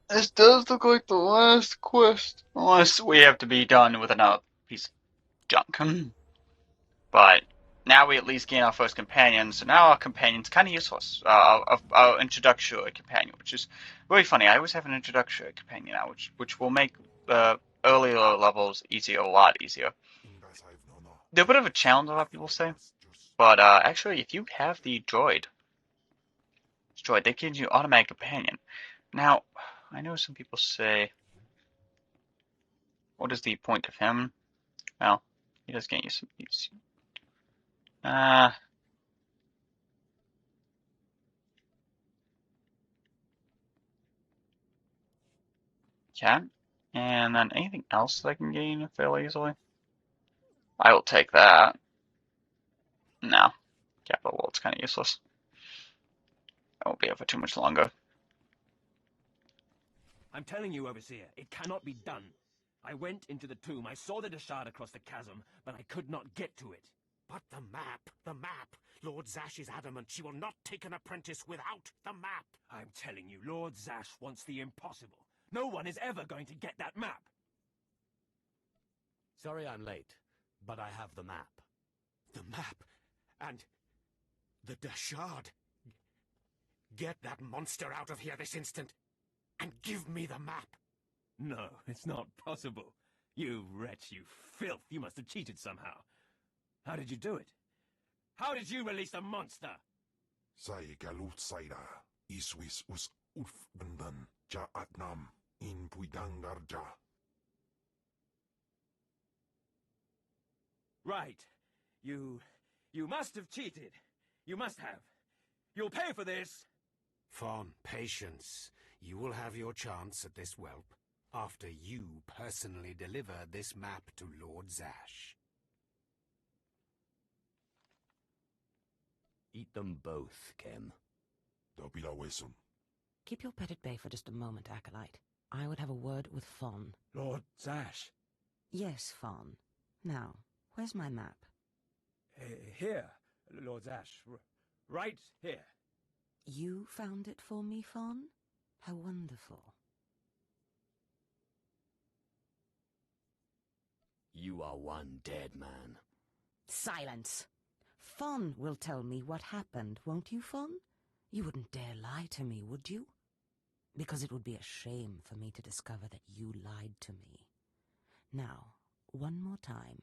This does look like the last quest. Unless we have to be done with another piece of junk. But now we at least gain our first companion, so now our companion's kind of useless. Our introductory companion, which is really funny. I always have an introductory companion now, which will make earlier levels easier, a lot easier. They're a bit of a challenge, a lot of people say. But actually, if you have the droid, that gives you automatic companion. Now, I know some people say, what is the point of him? Well, he does get you some use. Yeah. And then anything else that I can gain fairly easily? I will take that. No. Capital World's kind of useless. I won't be here for too much longer. I'm telling you, Overseer, it cannot be done. I went into the tomb, I saw the Deshard across the chasm, but I could not get to it. But the map! Lord Zash is adamant she will not take an apprentice without the map! I'm telling you, Lord Zash wants the impossible. No one is ever going to get that map. Sorry I'm late, but I have the map. The map? And the Deshard? Get that monster out of here this instant, and give me the map! No, it's not possible. You wretch, you filth, you must have cheated somehow. How did you do it? How did you release the monster? Sai galut saira, iswis us ulf bandan, ja atnam, in puidangarja. Right. You must have cheated. You must have. You'll pay for this. Fawn, patience. You will have your chance at this whelp after you personally deliver this map to Lord Zash. Eat them both, Kem. Keep your pet at bay for just a moment, Acolyte. I would have a word with Fawn. Lord Zash. Yes, Fawn. Now, where's my map? Here, Lord Zash. Right here. You found it for me, Fawn? How wonderful. You are one dead man. Silence. Fawn will tell me what happened, won't you, Fawn? You wouldn't dare lie to me, would you? Because it would be a shame for me to discover that you lied to me. Now, one more time.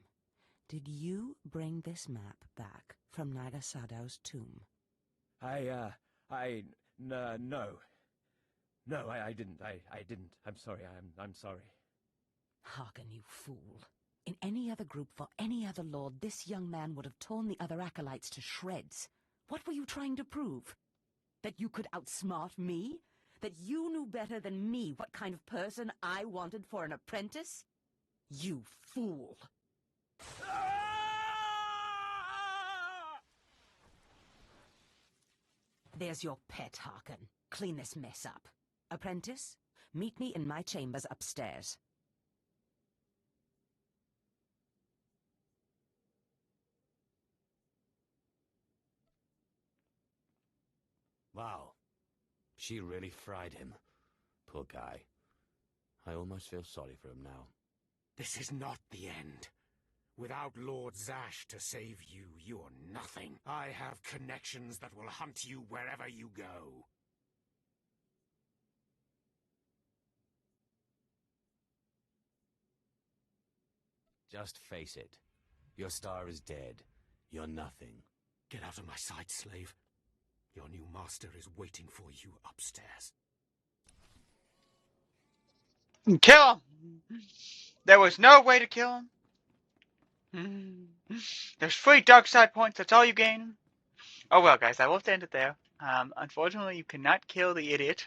Did you bring this map back from Nagasadow's tomb? No. No, I didn't. I didn't. I'm sorry. I'm sorry. Hearken, you fool. In any other group for any other lord, this young man would have torn the other acolytes to shreds. What were you trying to prove? That you could outsmart me? That you knew better than me what kind of person I wanted for an apprentice? You fool! There's your pet, Harkin. Clean this mess up. Apprentice, meet me in my chambers upstairs. Wow. She really fried him. Poor guy. I almost feel sorry for him now. This is not the end. Without Lord Zash to save you, you're nothing. I have connections that will hunt you wherever you go. Just face it. Your star is dead. You're nothing. Get out of my sight, slave. Your new master is waiting for you upstairs. Kill him! There was no way to kill him. There's 3 dark side points, that's all you gain. Oh well, guys, I will have to end it there. Unfortunately, you cannot kill the idiot.